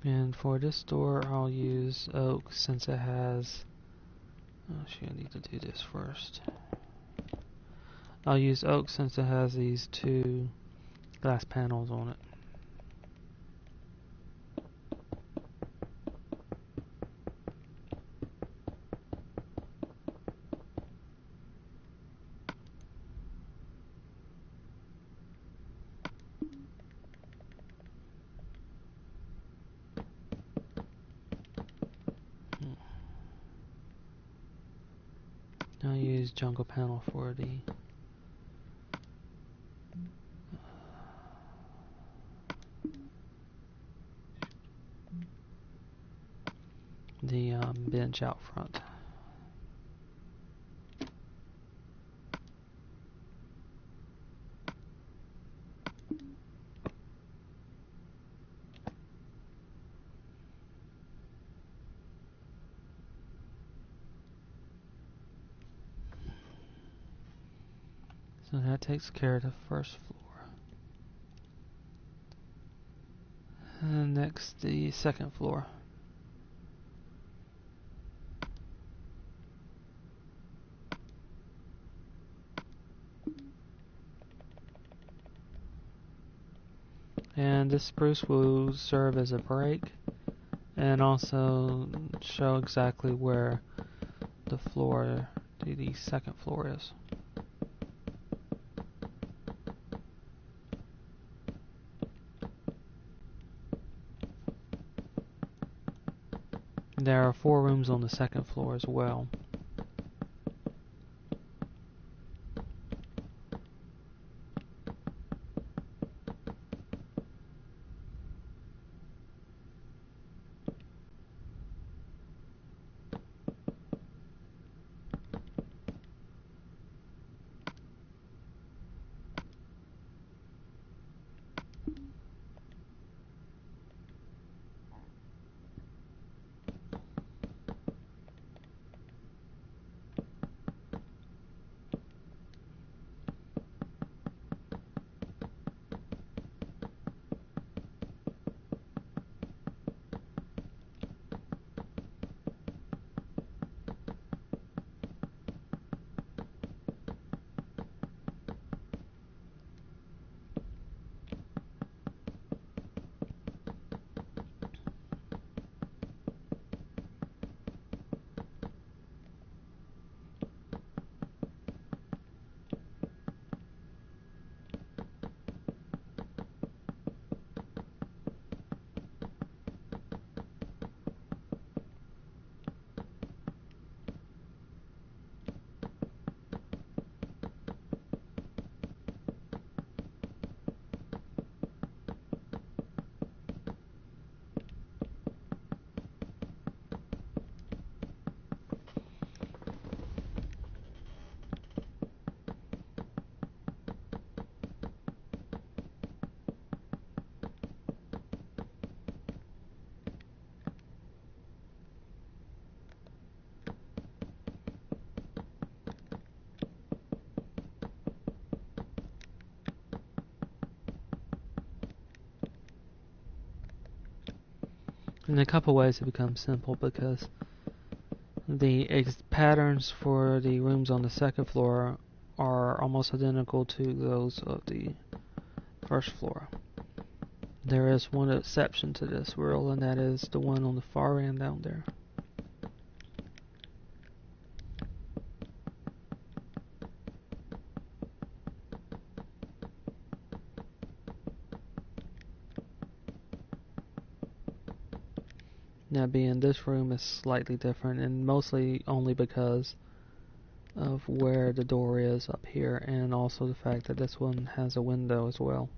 And for this door, I'll use oak since it has... Oh shoot, I need to do this first. I'll use oak since it has these 2 glass panels on it. I'll use jungle panel for the bench out front. So that takes care of the first floor. And next, the second floor. And this spruce will serve as a break and also show exactly where the floor to the second floor is. There are 4 rooms on the second floor as well. In a couple ways it becomes simple because the patterns for the rooms on the second floor are almost identical to those of the first floor. There is one exception to this rule, and that is the one on the far end down there. Now being this room is slightly different, and mostly only because of where the door is up here, and also the fact that this one has a window as well.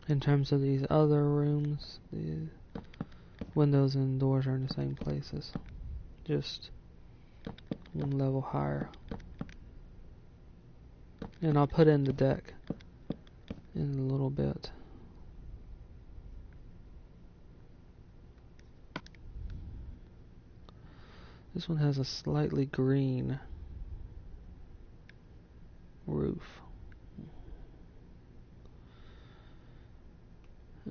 In terms of these other rooms, the windows and doors are in the same places, just one level higher. And I'll put in the deck in a little bit. This one has a slightly green roof.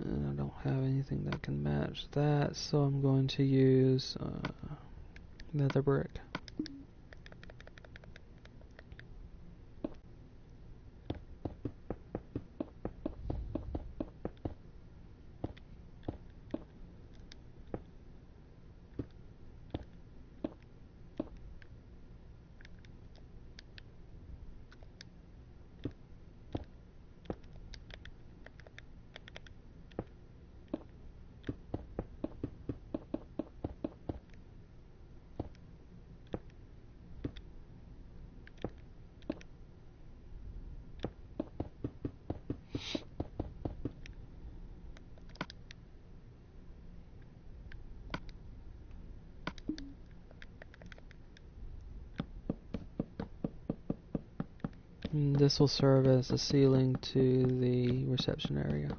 And I don't have anything that can match that, so I'm going to use nether brick. And this will serve as a ceiling to the reception area.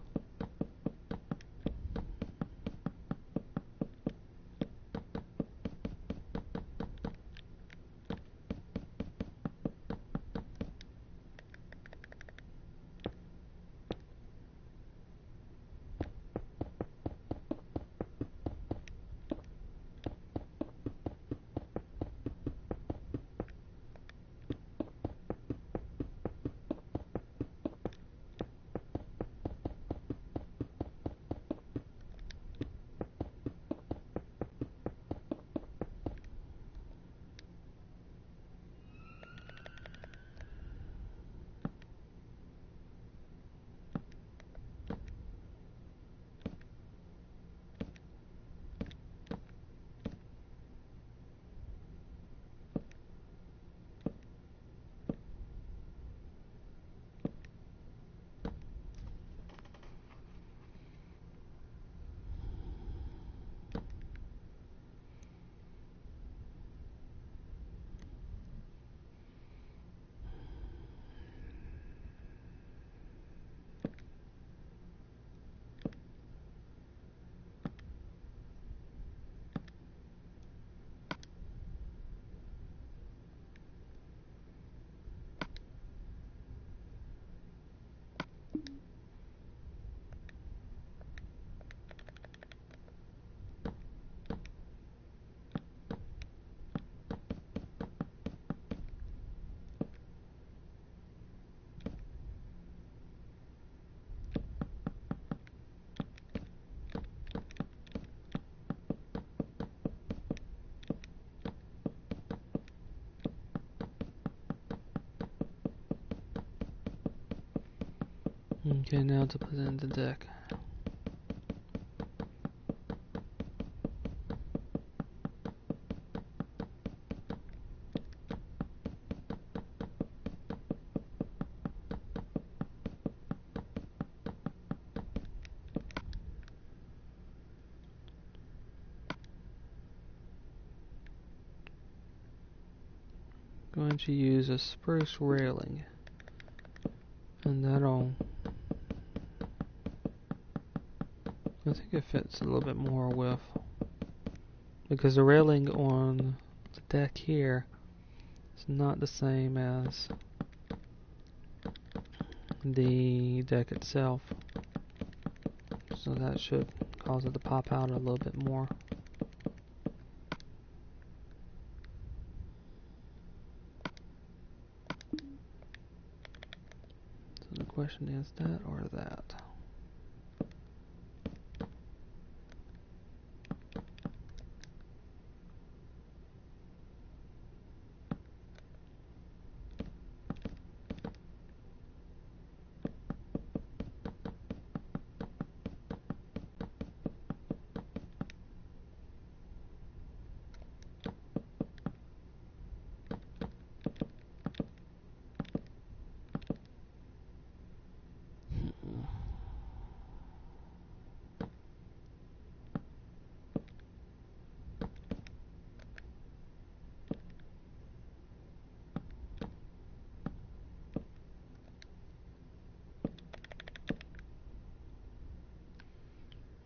Okay, now to put in the deck. Going to use a spruce railing, and that'll, I think it fits a little bit more with, because the railing on the deck here is not the same as the deck itself, so that should cause it to pop out a little bit more. So the question is that or that.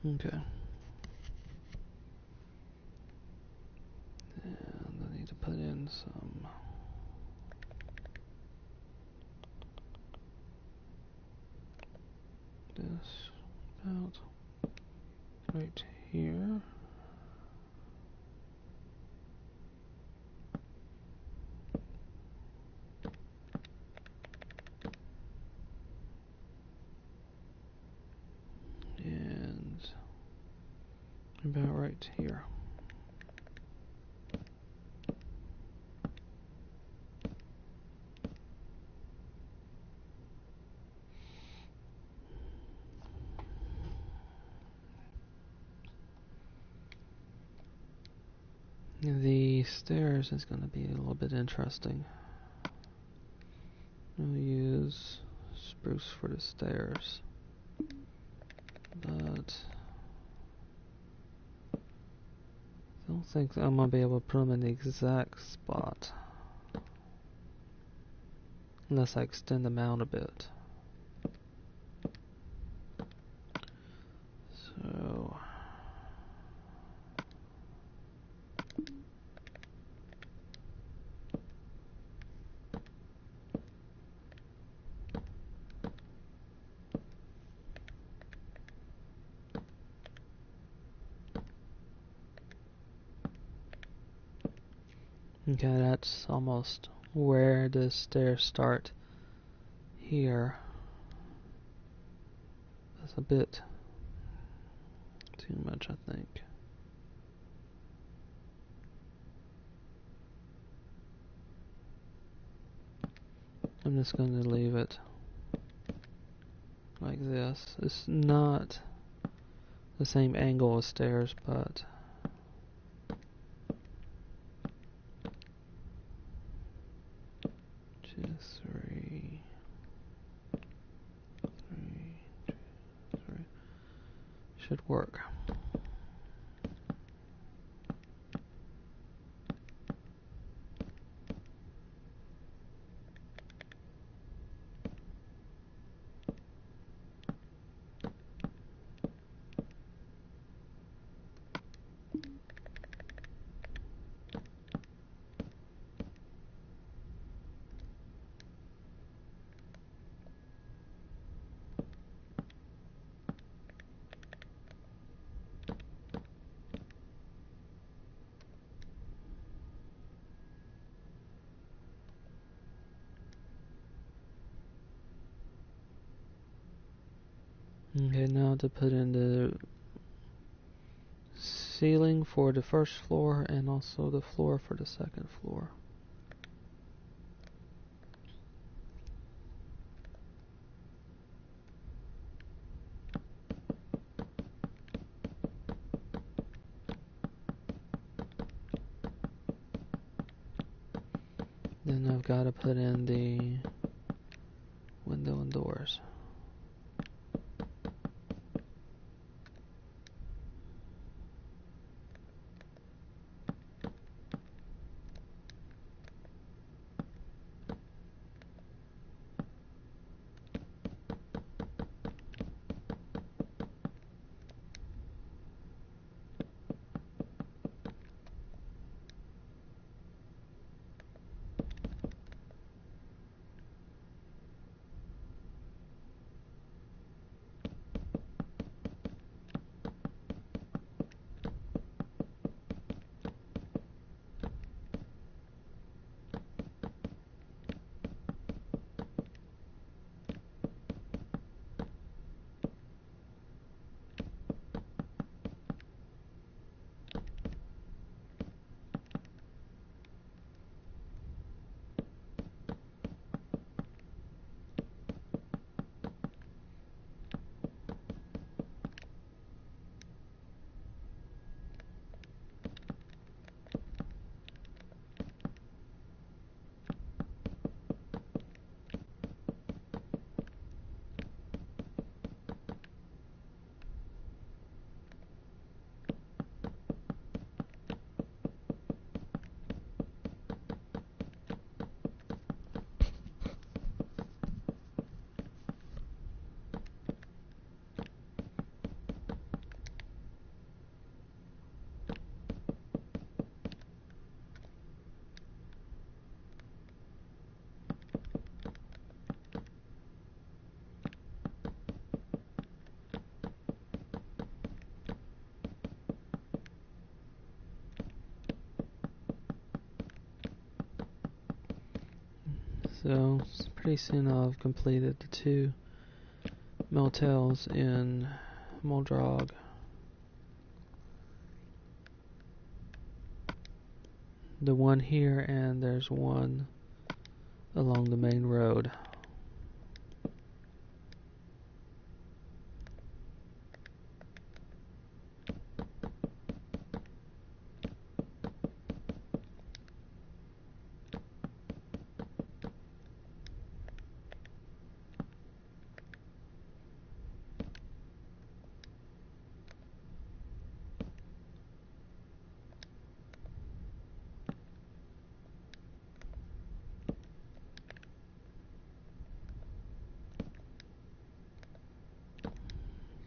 Okay. And I need to put in some this about right here. And about right here. The stairs is going to be a little bit interesting. I'll use spruce for the stairs, but I don't think I'm going to be able to put them in the exact spot unless I extend them out a bit. So okay, that's almost where the stairs start here. That's a bit too much, I think. I'm just going to leave it like this. It's not the same angle as stairs, but 2, 3, 3, 2, 3 should work. Okay, now to put in the ceiling for the first floor and also the floor for the second floor. And I've got to put in the window and doors. So pretty soon I'll have completed the 2 motels in Muldraugh. The one here, and there's one along the main road.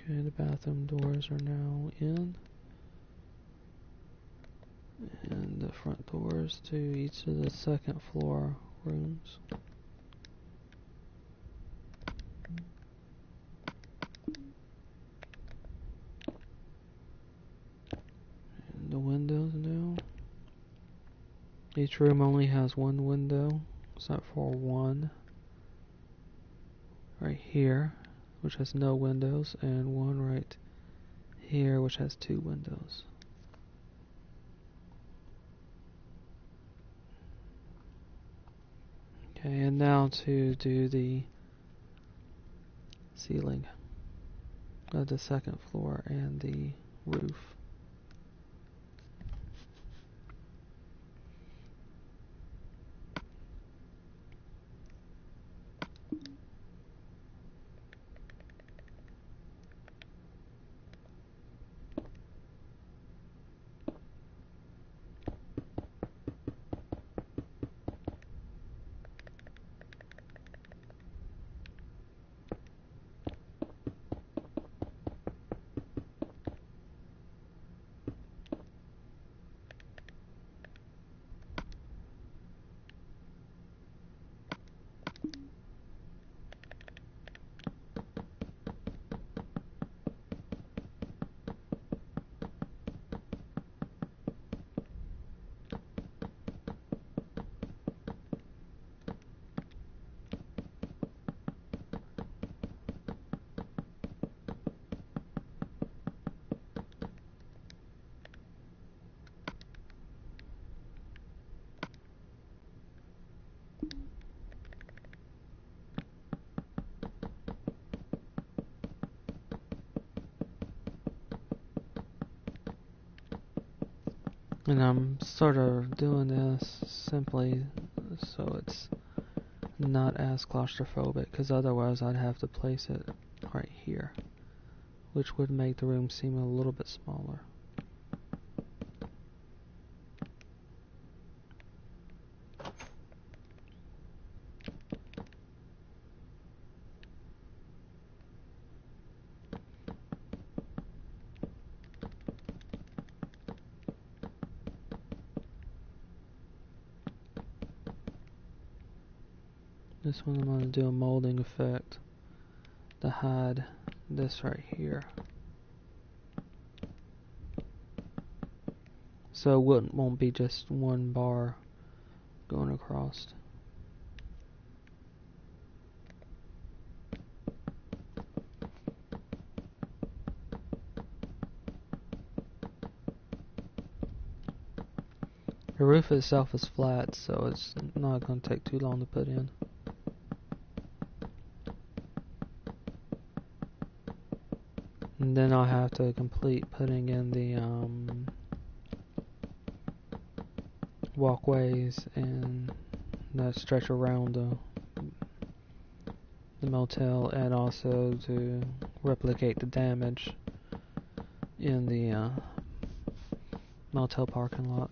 Okay, the bathroom doors are now in. And the front doors to each of the second floor rooms. And the windows now. Each room only has one window, except for one right here, which has no windows, and one right here, which has 2 windows. Okay, and now to do the ceiling of the second floor and the roof. And I'm sort of doing this simply so it's not as claustrophobic, because otherwise I'd have to place it right here, which would make the room seem a little bit smaller. This one I'm going to do a molding effect to hide this right here. So it won't be just one bar going across. The roof itself is flat, so it's not going to take too long to put in. And then I'll have to complete putting in the walkways and that stretch around the motel, and also to replicate the damage in the motel parking lot.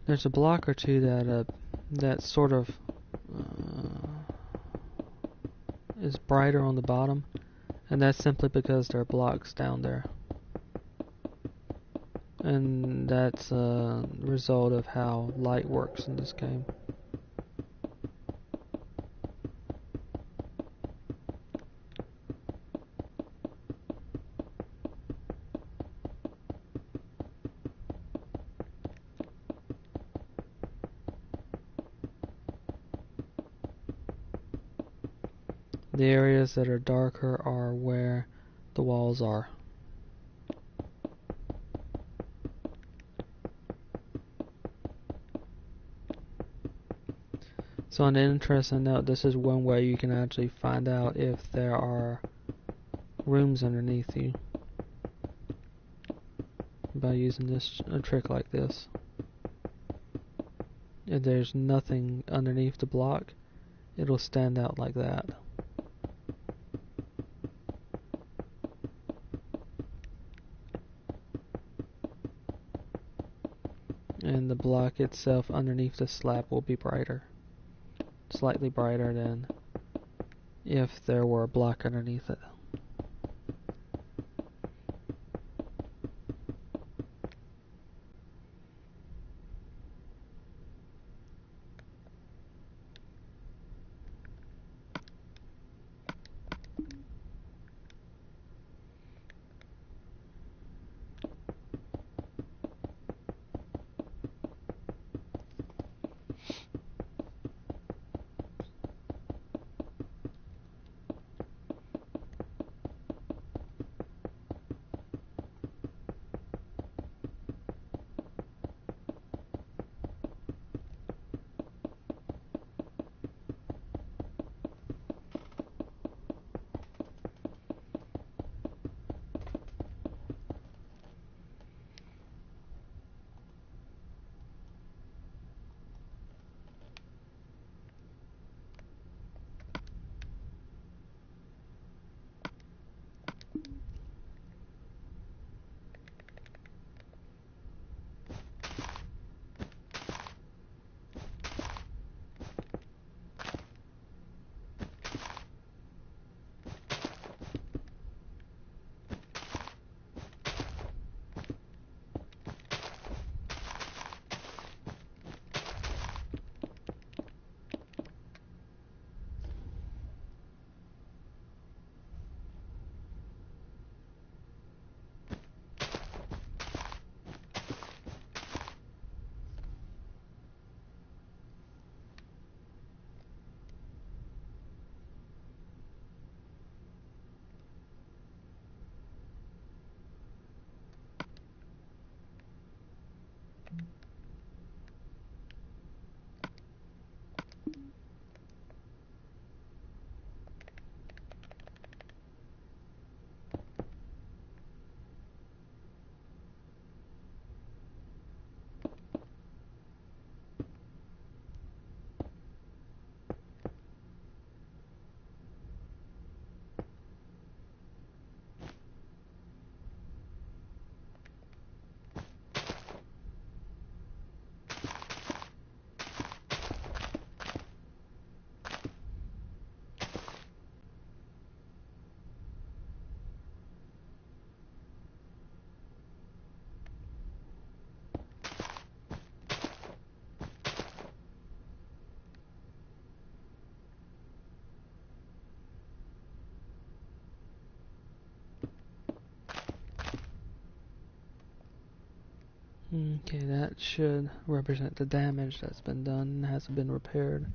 There's a block or two that sort of is brighter on the bottom, and that's simply because there are blocks down there. And that's a result of how light works in this game. The areas that are darker are where the walls are. So on an interesting note, this is one way you can actually find out if there are rooms underneath you by using a trick like this. If there's nothing underneath the block, it'll stand out like that. And the block itself underneath the slab will be brighter. Slightly brighter than if there were a block underneath it. Okay, that should represent the damage that's been done and hasn't been repaired.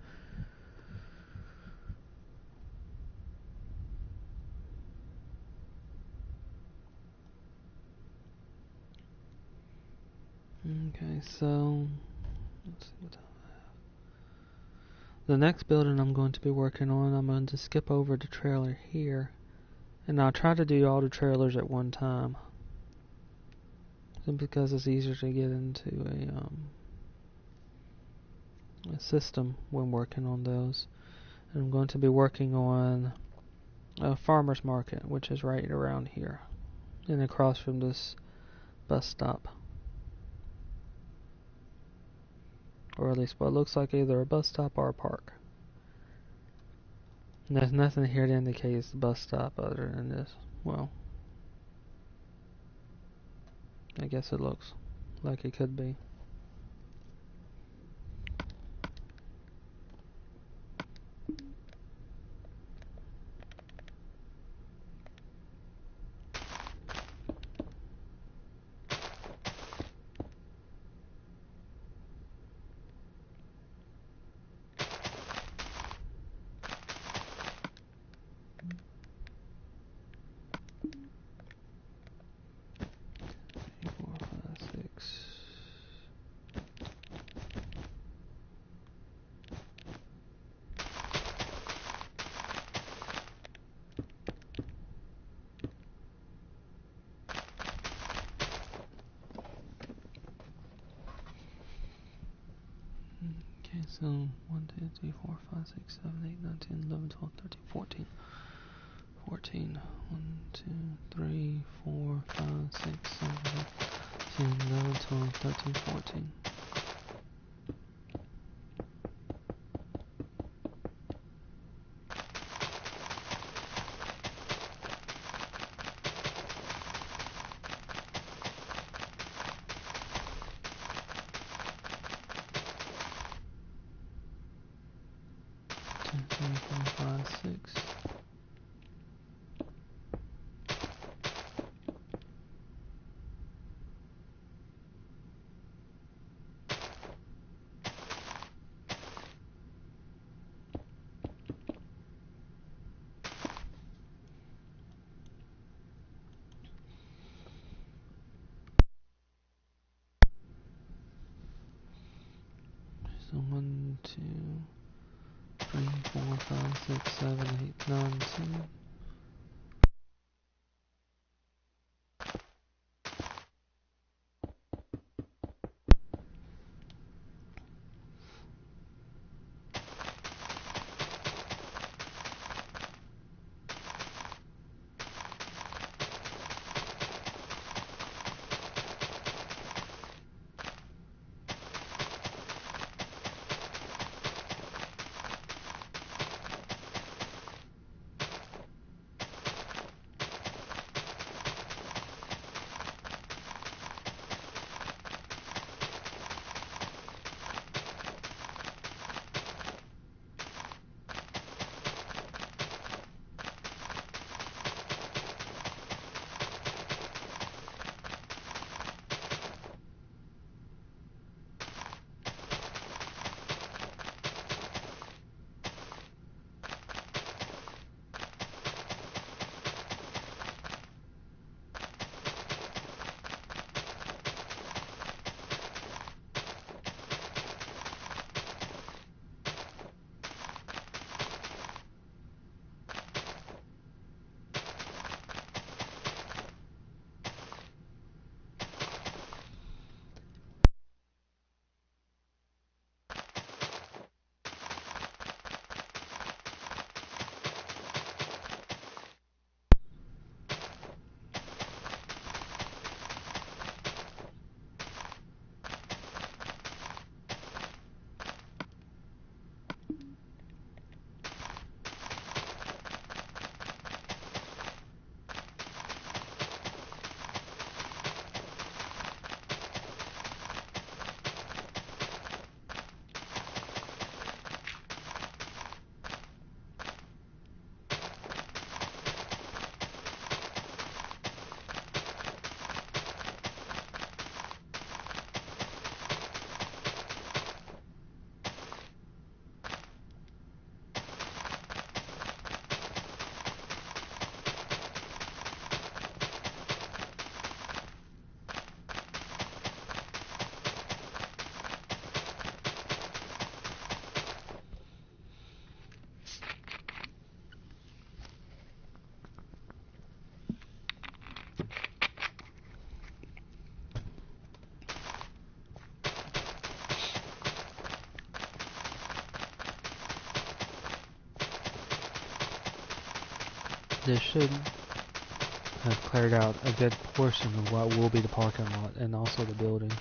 Okay, so let's see what I have. The next building I'm going to be working on, I'm going to skip over the trailer here, and I'll try to do all the trailers at one time, simply because it's easier to get into a system when working on those. And I'm going to be working on a farmer's market, which is right around here and across from this bus stop, or at least what looks like either a bus stop or a park. And there's nothing here to indicate it's the bus stop other than this. Well, I guess it looks like it could be. Okay, so 1, 2, 3, 4, 5, 6, 7, 8, 9, 10, 11, 12, 13, 14. 14. 1, 2, 3, 4, 5, 6, 7, 8, 10, 11, 12, 13, 14. So 1, 2, 3, 4, 5, 6, 7, 8, 9, 10. This should have cleared out a good portion of what will be the parking lot and also the building.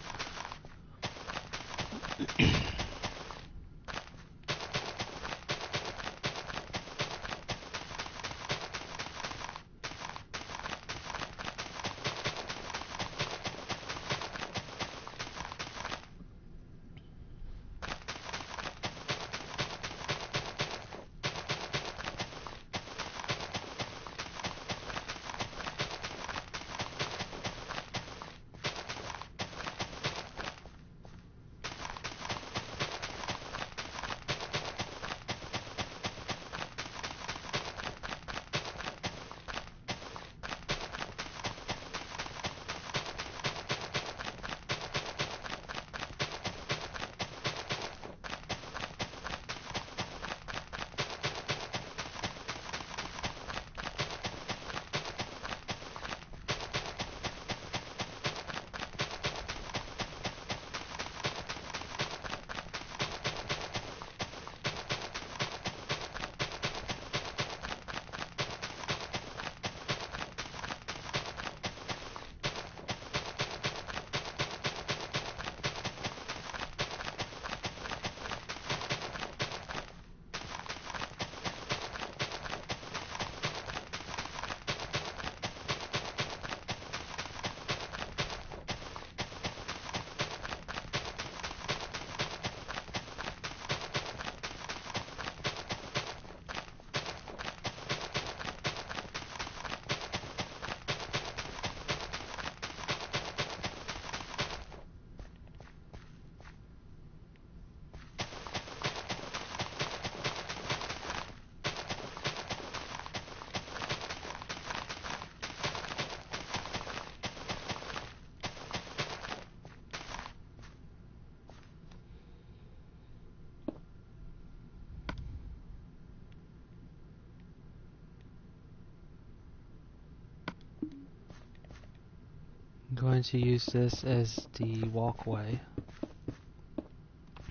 I'm going to use this as the walkway.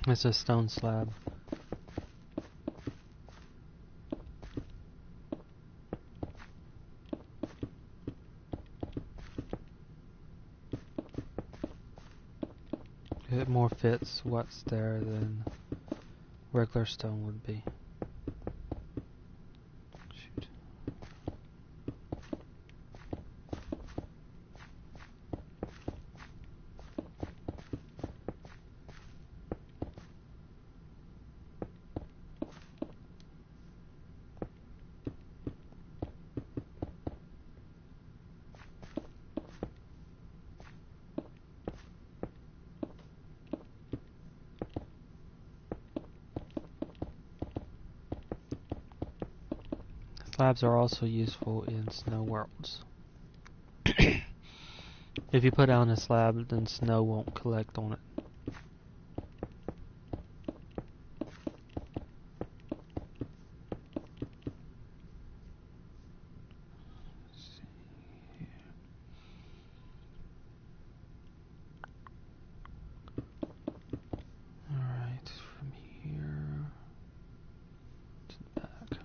It's a stone slab. It more fits what's there than regular stone would be. Shoot. Slabs are also useful in snow worlds. If you put down a slab, then snow won't collect on it. Alright, from here to the back.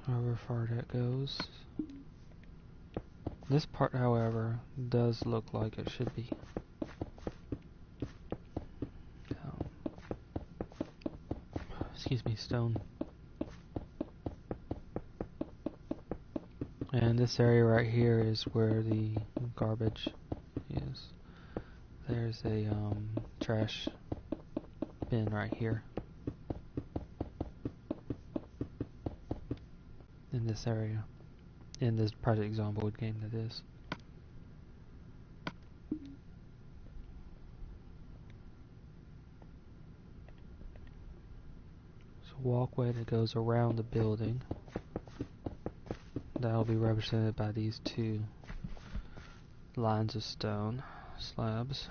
However far that goes. This part, however, does look like it should be stone. And this area right here is where the garbage is. There's a trash bin right here. In this area. In this Project Zomboid game, that is. Walkway that goes around the building. That'll be represented by these two lines of stone slabs.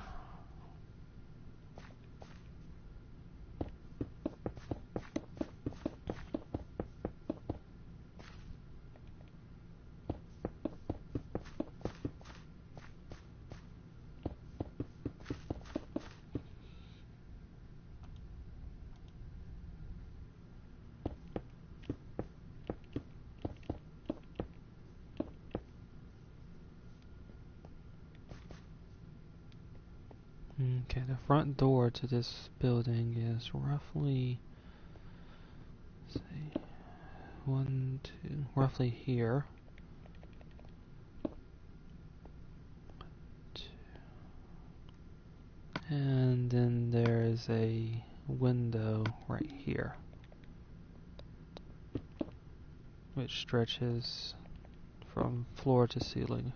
Okay, the front door to this building is roughly, let's see, roughly here. And then there is a window right here, which stretches from floor to ceiling.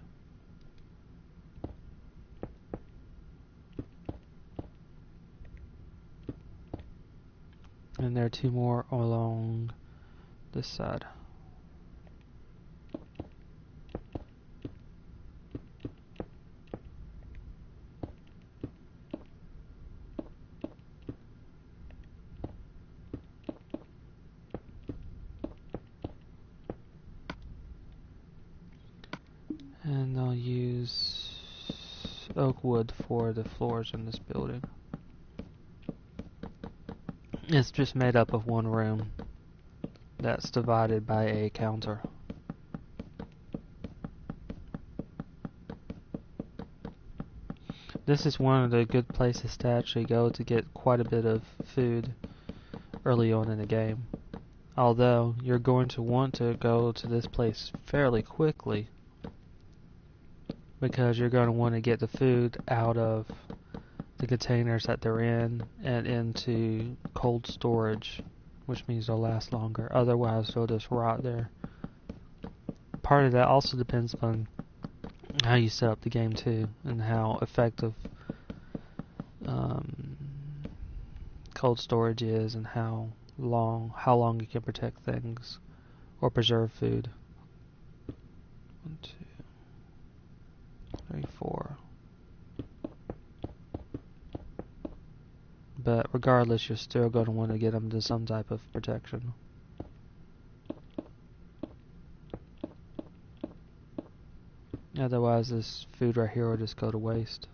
And there are two more along this side. And I'll use oak wood for the floors in this building. It's just made up of one room that's divided by a counter. This is one of the good places to actually go to get quite a bit of food early on in the game. Although you're going to want to go to this place fairly quickly, because you're going to want to get the food out of the containers that they're in and into cold storage, which means they'll last longer. Otherwise, they'll just rot there. Part of that also depends on how you set up the game too, and how effective cold storage is, and how long you can protect things or preserve food. 1, 2, 3, 4. But regardless, you're still going to want to get them to some type of protection. Otherwise, this food right here will just go to waste.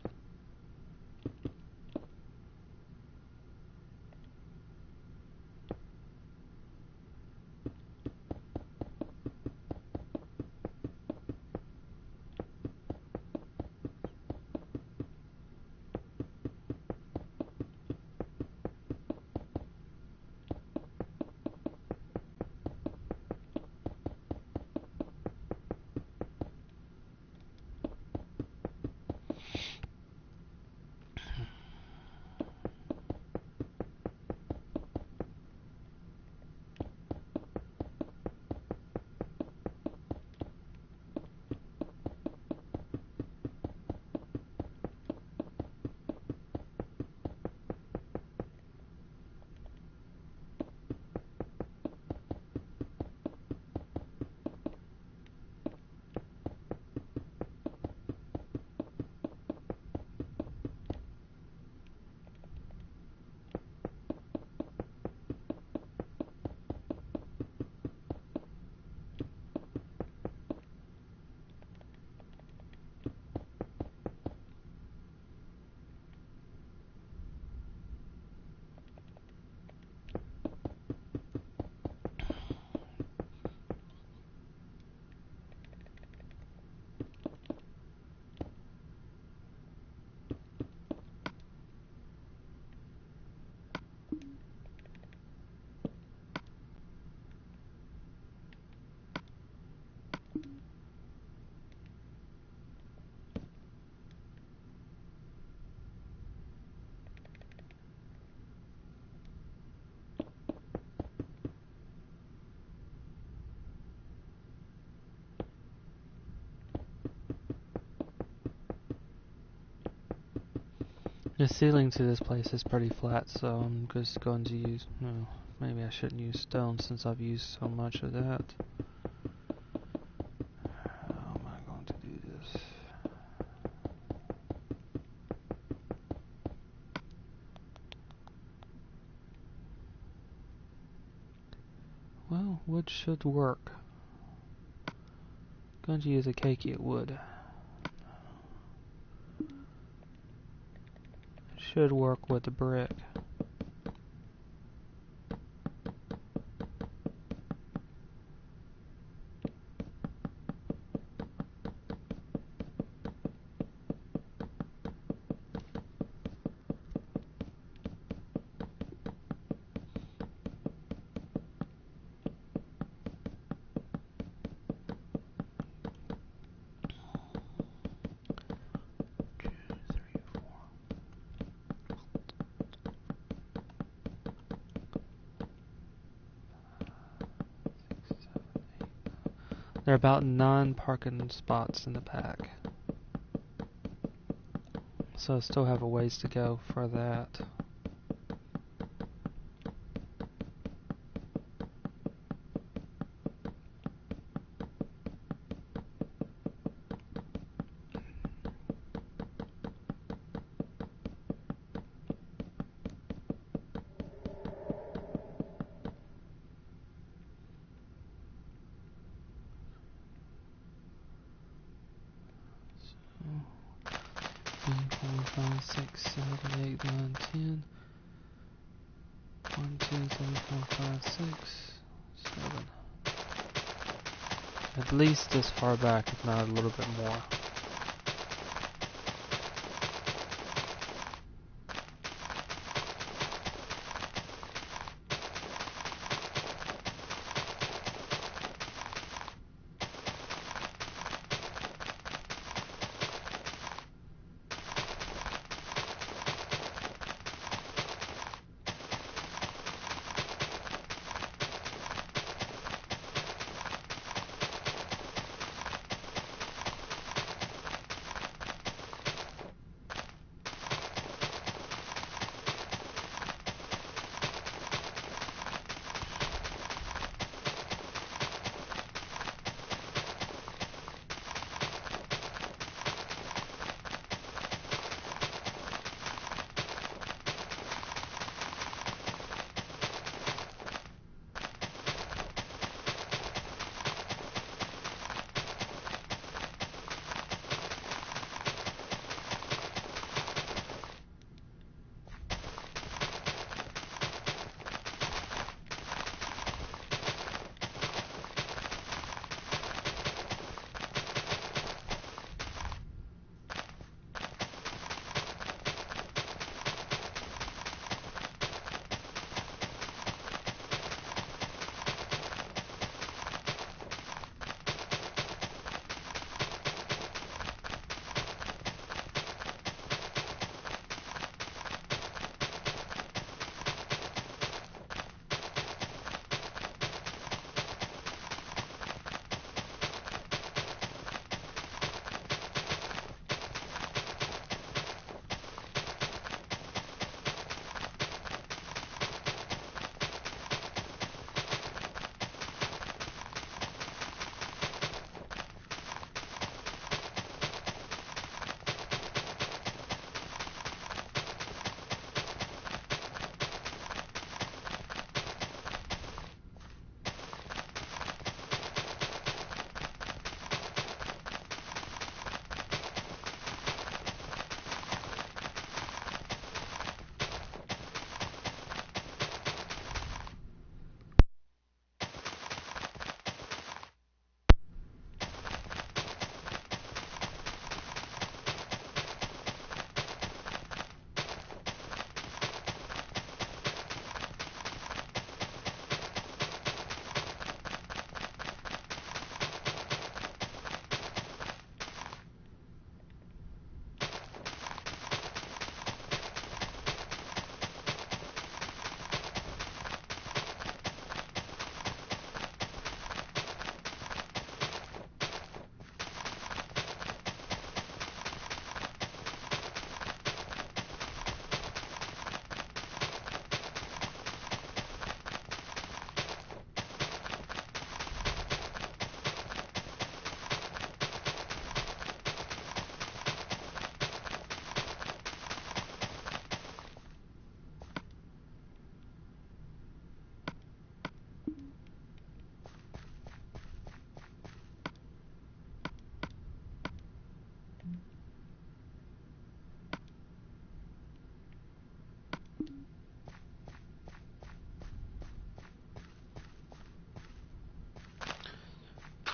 The ceiling to this place is pretty flat, so I'm just going to use... No, maybe I shouldn't use stone since I've used so much of that. How am I going to do this? Well, wood should work. I'm going to use a cakey wood. Should work with the brick. There are about 9 parking spots in the pack. So I still have a ways to go for that. So, 3, 4, 5, 6, 7, 8, 9, 10. 1, 2, 3, 4, 5, 6, 7. At least this far back, if not a little bit more.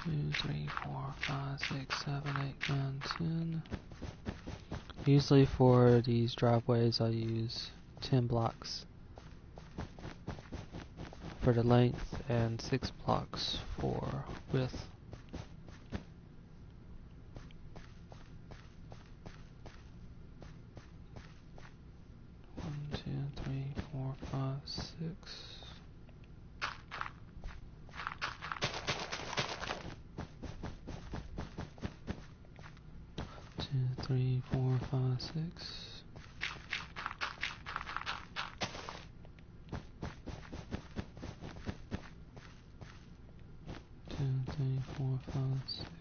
Two, three, 4, 5, 6, 7, 8, 9, 10. Usually for these driveways I'll use 10 blocks for the length and 6 blocks for width. 1, 2, 3, 4, 5, 6. 3, 4, 5, 6. 2, 3, 4, 5, 6. 2,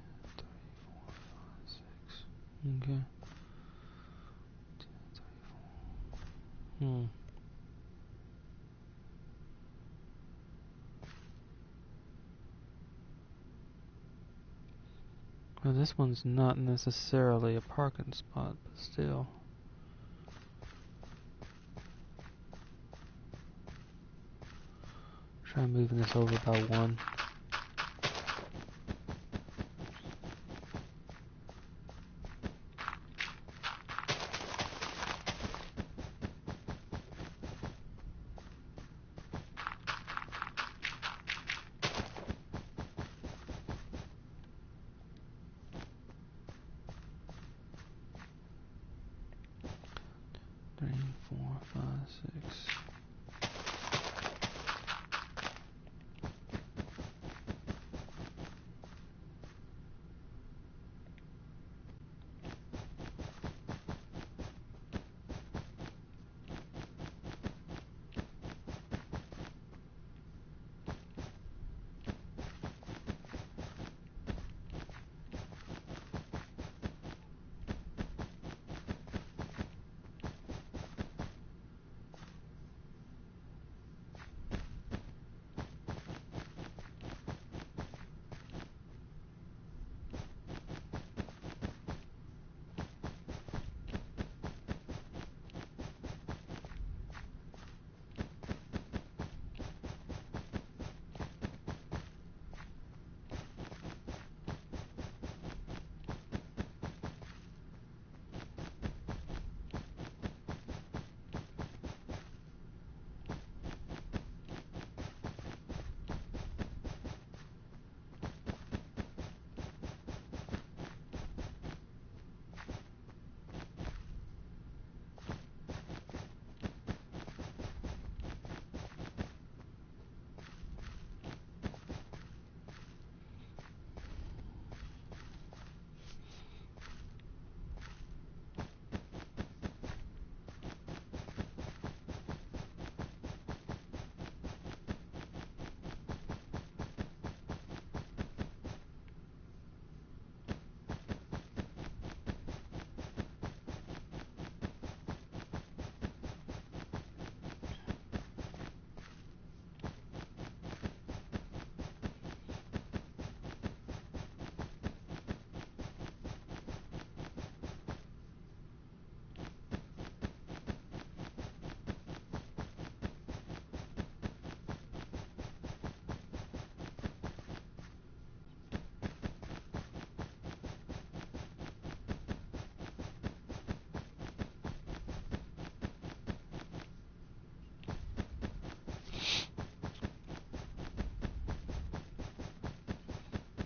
3, 4, 5, 6. Okay. 2, 3, 4. Well, this one's not necessarily a parking spot, but still. Try moving this over by 1. Three, 4, 5, 6.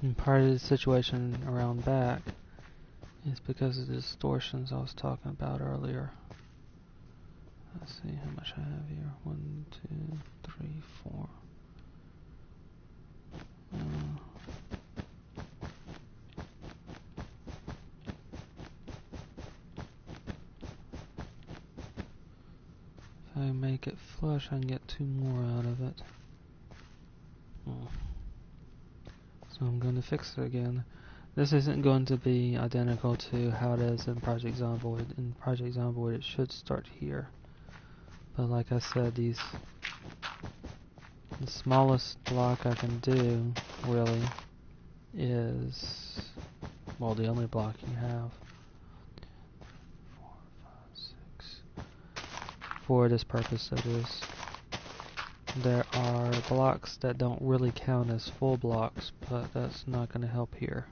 And part of the situation around back is because of the distortions I was talking about earlier. Let's see how much I have here. 1, 2, 3, 4. If I make it flush, I can get 2 more out of it. So I'm going to fix it again. This isn't going to be identical to how it is in Project Zomboid. In Project Zomboid, it should start here. But like I said, the smallest block I can do, really, is, well, the only block you have. 4, 5, 6. For this purpose, that is. There are blocks that don't really count as full blocks, but that's not going to help here.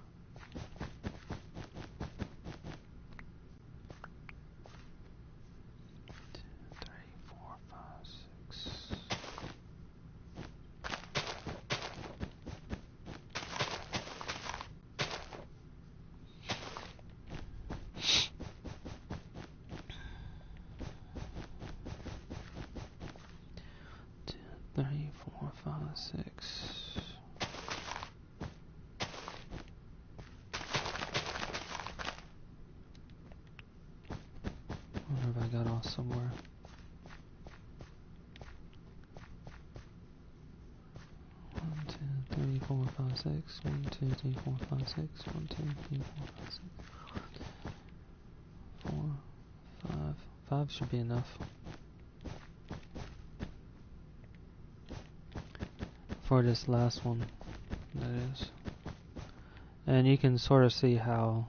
Three, four, five, six. got off somewhere. One, two, three, four, five, six. 1, 2, 3, 4, 5, 6. 1, 2, 3, 4, 5, 6. 4, 5. 5 should be enough. For this last one, that is. And you can sort of see how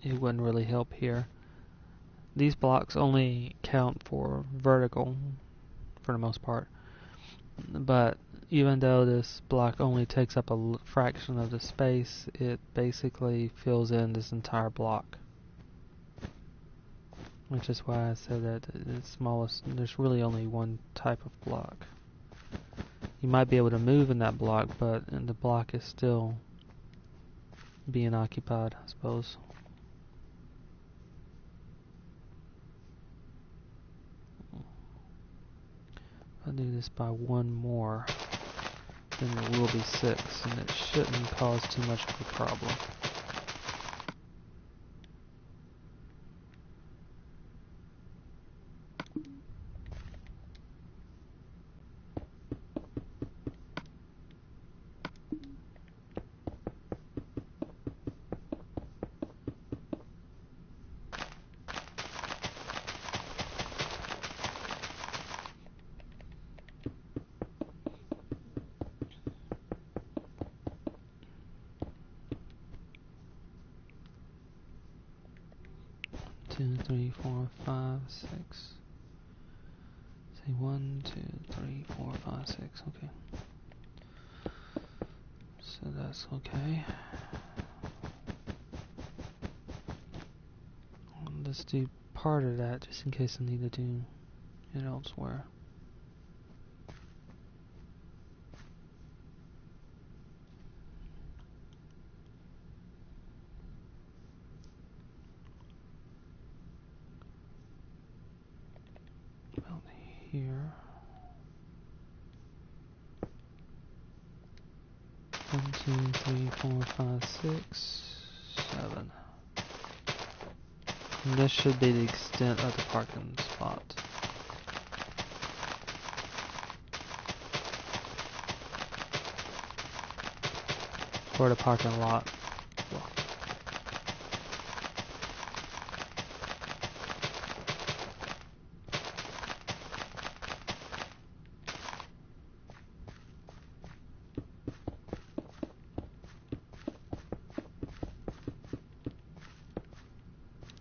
it wouldn't really help here. These blocks only count for vertical for the most part. But even though this block only takes up a fraction of the space, it basically fills in this entire block. Which is why I said that it's smallest, there's really only one type of block. You might be able to move in that block, but the block is still being occupied, I suppose. If I do this by one more, then there will be 6, and it shouldn't cause too much of a problem. Two, 3, 4, 5, 6. Say 1, 2, 3, 4, 5, 6. Okay. So that's okay. Let's do part of that just in case I need to do it elsewhere. About here. 1, 2, 3, 4, 5, 6, 7. And this should be the extent of the parking spot. For the parking lot.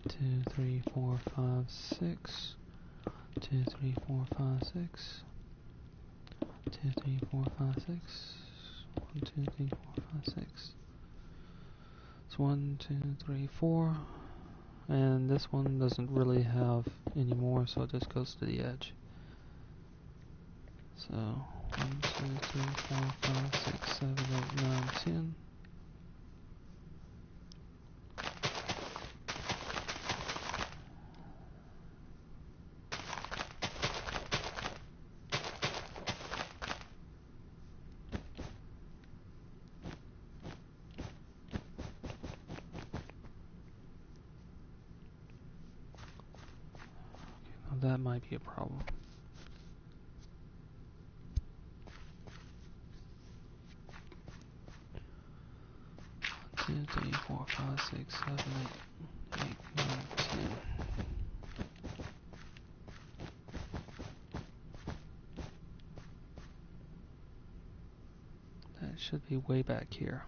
Two, 3, 4, 5, 6. 2, 3, 4, 5, 6. 2, 3, 4, 5, 6. 1, 2, 3, 4, 5, 6. It's 1, 2, 3, 4. And this one doesn't really have any more, so it just goes to the edge. So 1, 2, 3, 4, 5, 6, 7, 8, 9, 10. That might be a problem. Two, 3, 4, 5, 6, 7, 8, 9, 10. That should be way back here.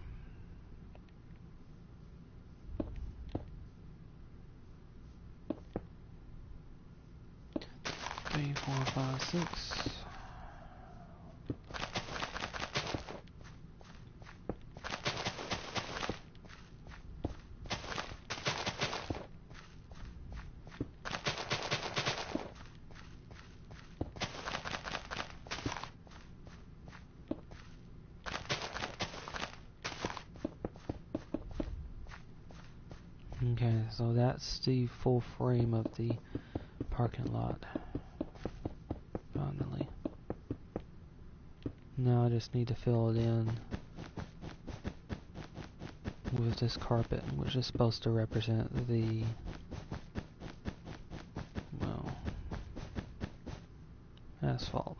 3, 4, 5, 6. Okay, so that's the full frame of the parking lot. Finally. Now I just need to fill it in with this carpet, which is supposed to represent the asphalt.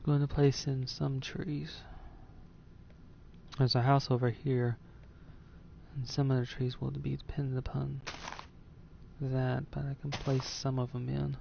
Going to place in some trees. There's a house over here, and some of the trees will be dependent upon that, but I can place some of them in.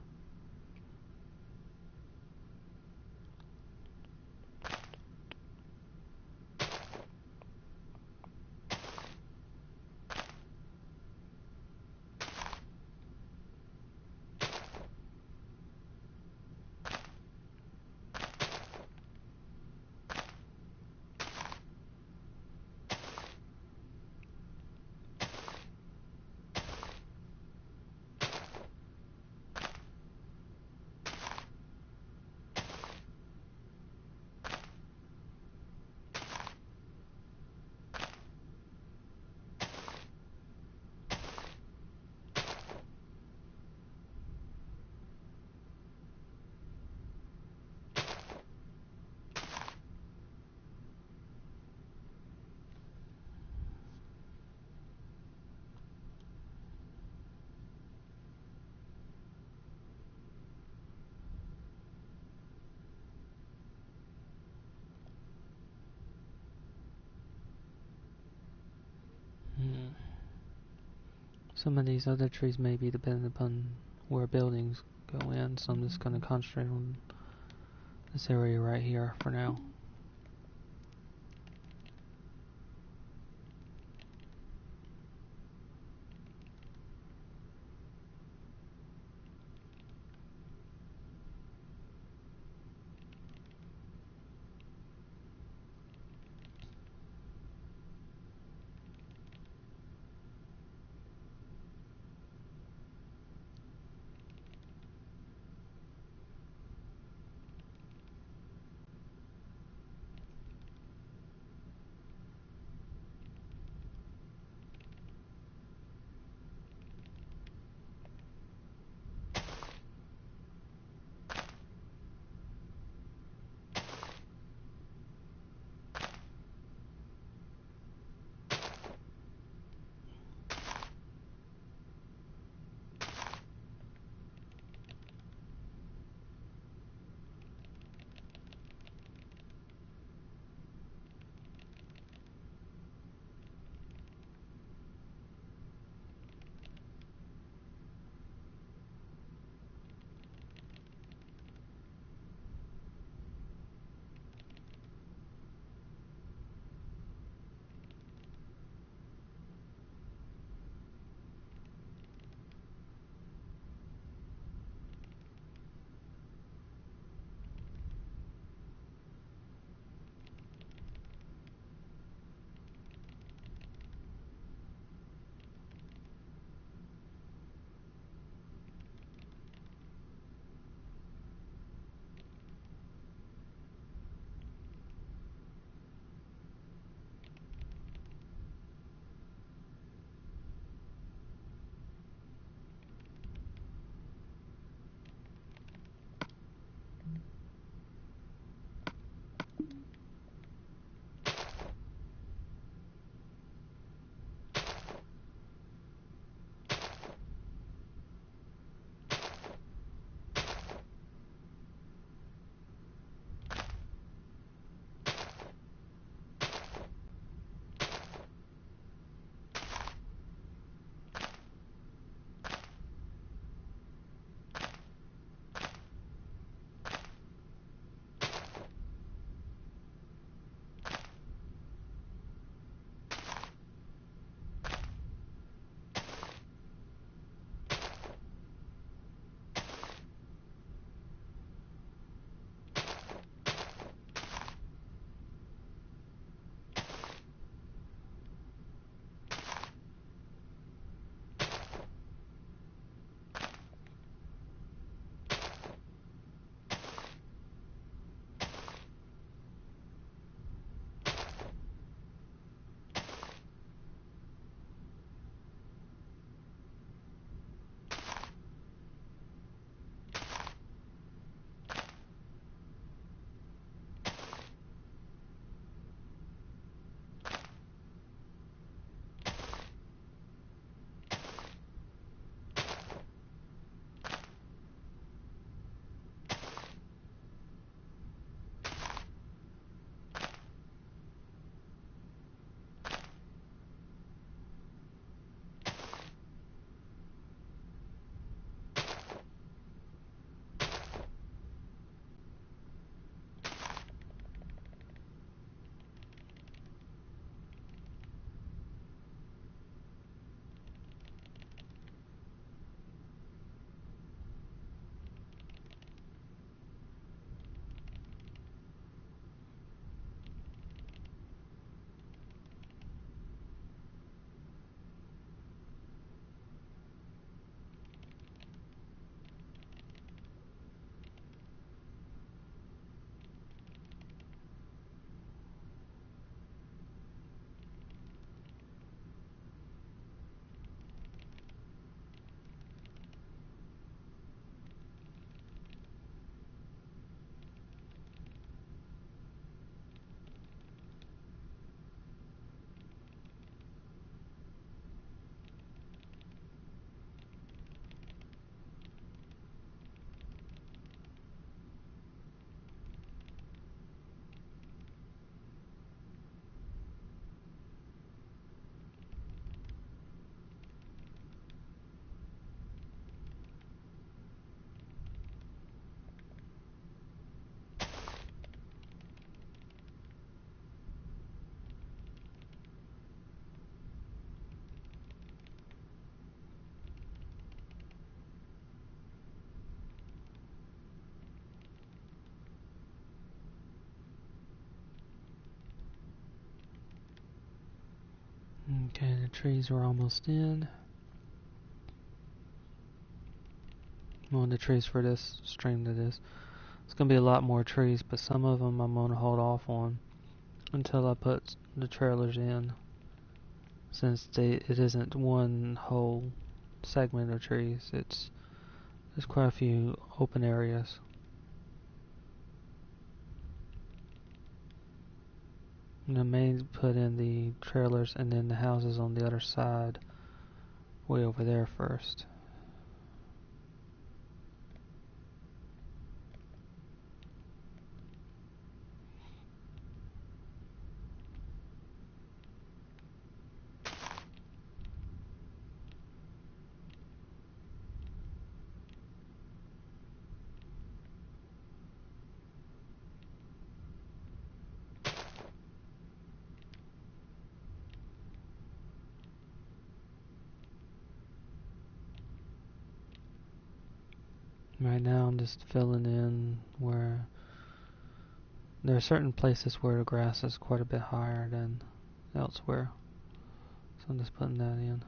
Some of these other trees may be dependent upon where buildings go in, so I'm just going to concentrate on this area right here for now. Okay, the trees are almost in. One of the trees for this stream that is. It's going to be a lot more trees, but some of them I'm going to hold off on until I put the trailers in, since it isn't one whole segment of trees. There's quite a few open areas. And I may put in the trailers and then the houses on the other side, way over there first. Right now I'm just filling in where there are certain places where the grass is quite a bit higher than elsewhere. So I'm just putting that in.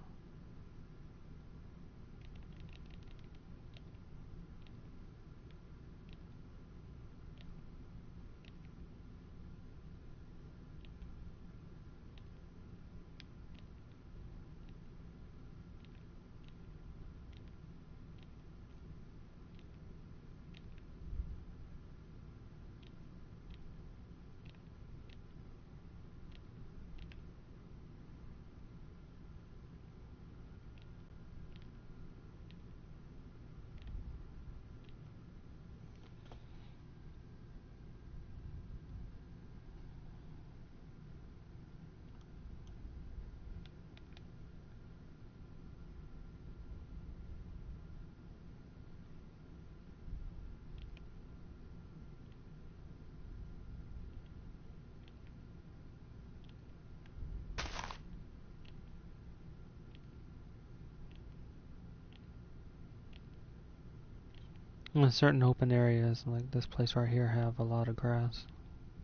And certain open areas, like this place right here, have a lot of grass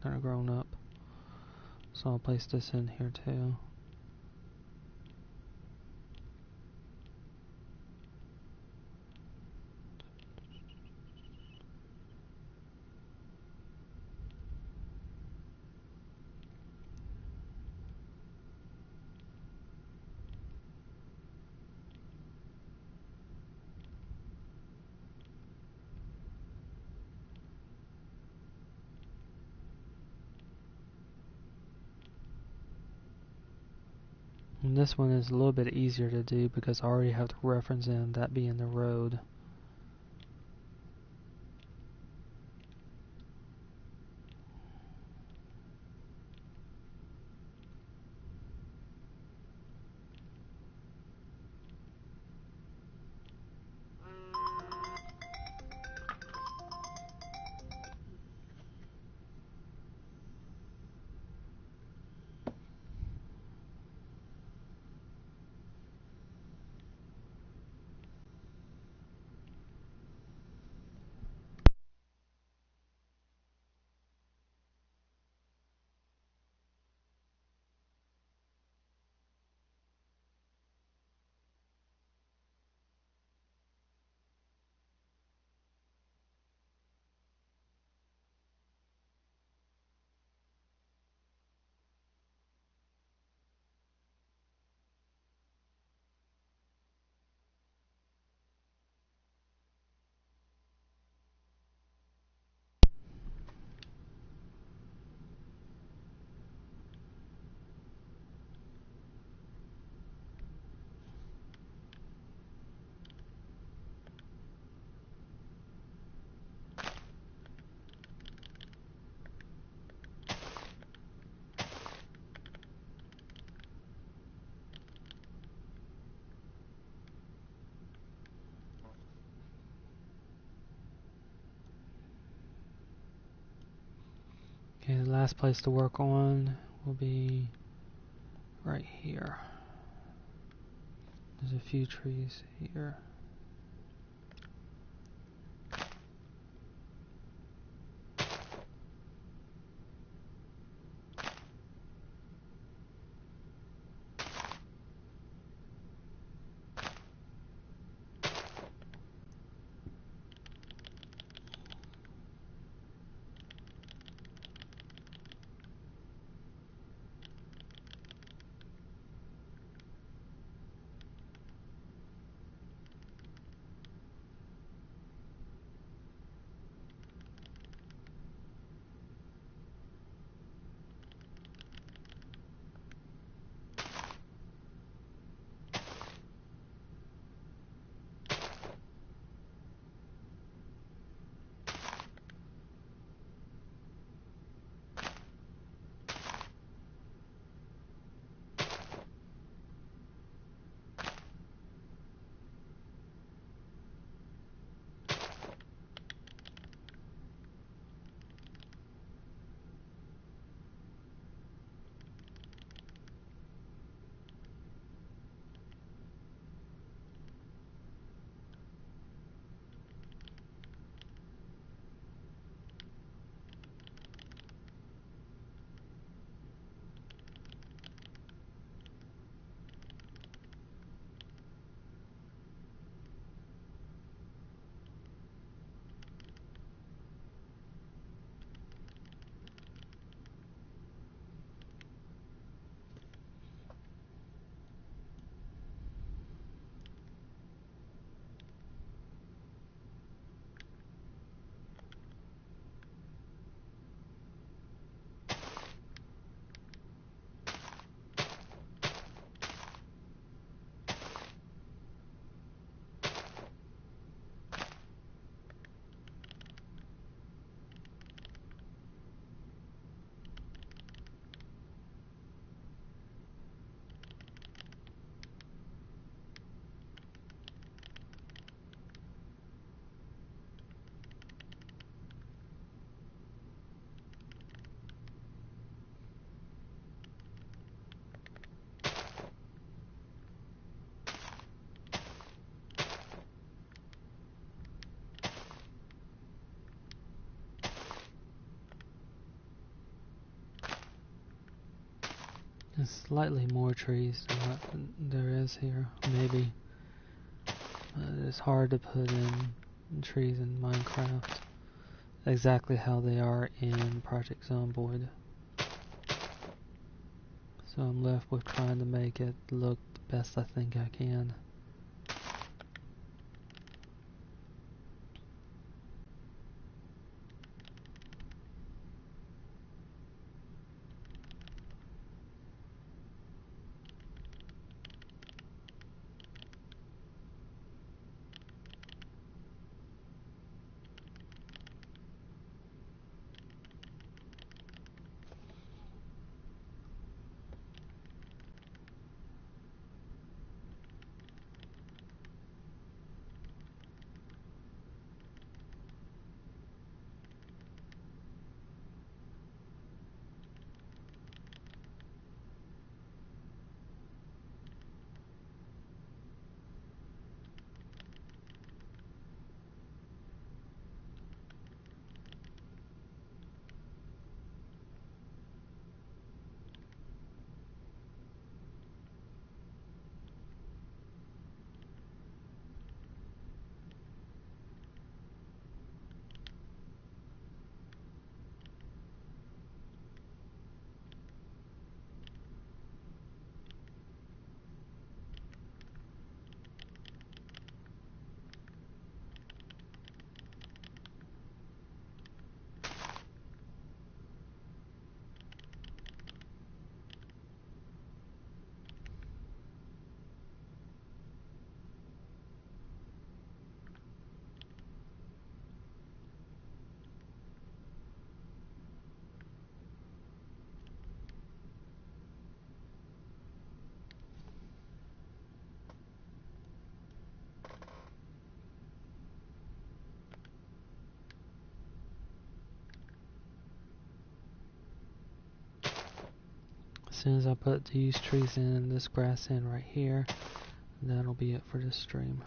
that are grown up. So I'll place this in here too. And this one is a little bit easier to do because I already have the reference in, that being the road. Okay, the last place to work on will be right here. There's a few trees here. slightly more trees than what there is here, maybe. It's hard to put in trees in Minecraft exactly how they are in Project Zomboid. So I'm left with trying to make it look the best I think I can. As soon as I put these trees in and this grass in right here, that'll be it for this stream.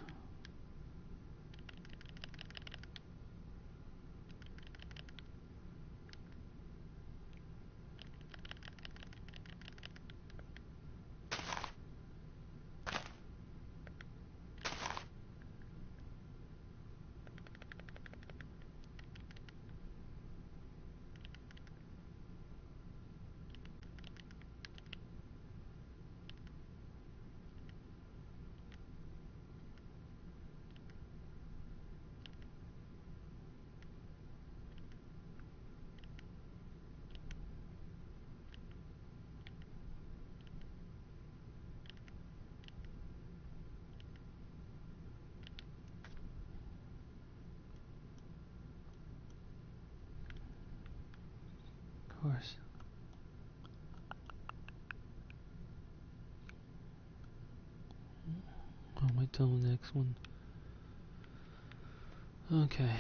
Of course. I'll wait till the next one. Okay.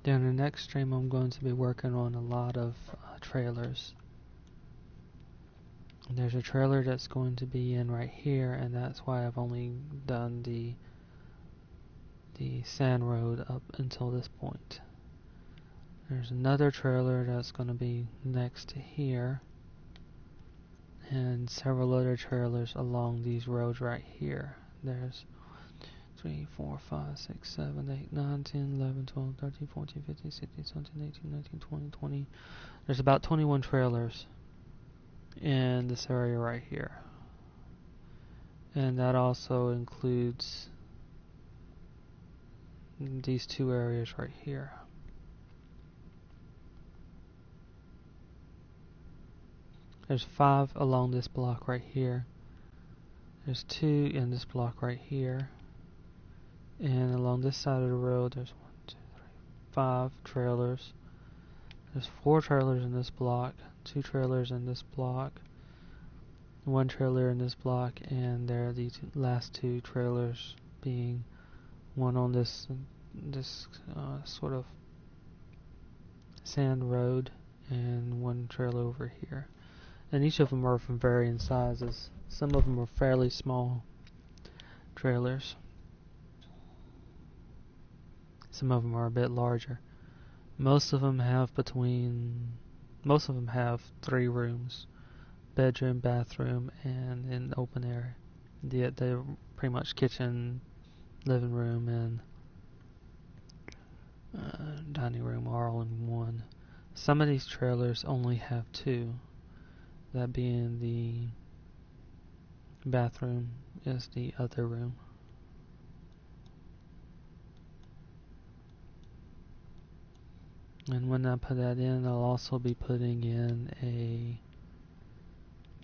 Then the next stream I'm going to be working on a lot of trailers. There's a trailer that's going to be in right here, and that's why I've only done the sand road up until this point. There's another trailer that's going to be next to here, and several other trailers along these roads right here. There's 3, 4, 5, 6, 7, 8, 9, 10, 11, 12, 13, 14, 15, 16, 17, 18, 19, 20, 20. There's about 21 trailers in this area right here. And that also includes these two areas right here. There's 5 along this block right here. There's 2 in this block right here. And along this side of the road, there's 1, 2, 3, 5 trailers. There's 4 trailers in this block, 2 trailers in this block, 1 trailer in this block, and there are the last 2 trailers being one on this sort of sand road and 1 trailer over here. And each of them are from varying sizes. Some of them are fairly small trailers. Some of them are a bit larger. Most of them have between most of them have 3 rooms: bedroom, bathroom, and an open area. They're pretty much kitchen, living room, and dining room are all in one. Some of these trailers only have 2, that being the bathroom is the other room. And when I put that in, I'll also be putting in a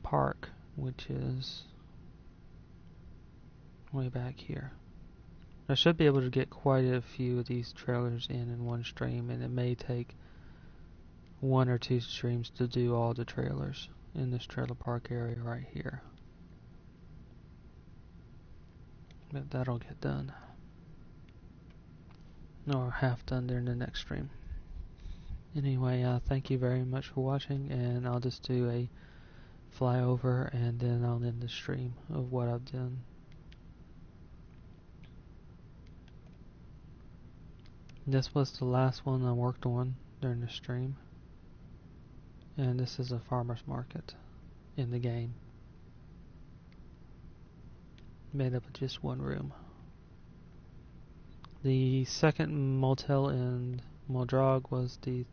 park, which is way back here. I should be able to get quite a few of these trailers in one stream, and it may take 1 or 2 streams to do all the trailers in this trailer park area right here. But that'll get done, or half done during the next stream. Anyway, thank you very much for watching, and I'll just do a flyover and then I'll end the stream of what I've done. This was the last one I worked on during the stream, and this is a farmer's market in the game, made up of just 1 room. The second motel in Muldraugh was that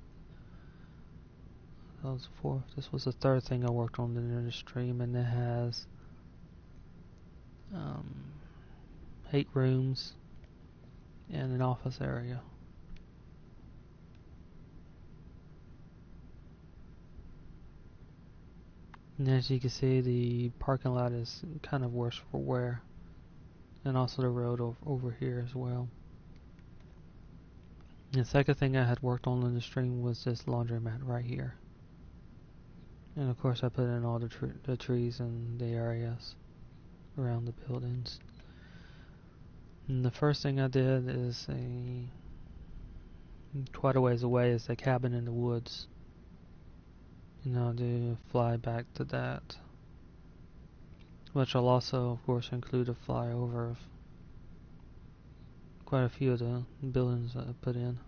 was the 4th. This was the 3rd thing I worked on in the stream, and it has 8 rooms and an office area. And as you can see, the parking lot is kind of worse for wear, and also the road over here as well. The second thing I had worked on in the stream was this laundromat right here. And of course I put in all the trees and the areas around the buildings. And the first thing I did is quite a ways away is a cabin in the woods. And I'll do a fly back to that, which will also of course include a flyover of quite a few of the buildings that I put in.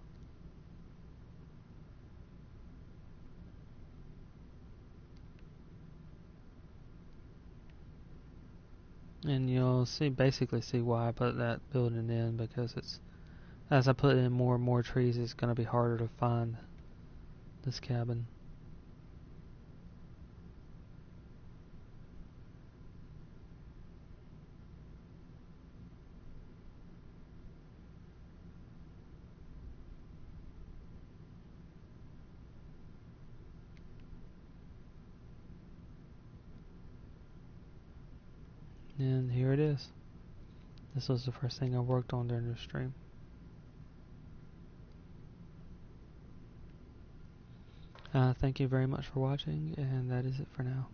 And you'll basically see why I put that building in, because as I put in more and more trees, it's going to be harder to find this cabin. And here it is. This was the first thing I worked on during the stream. Thank you very much for watching, and that is it for now.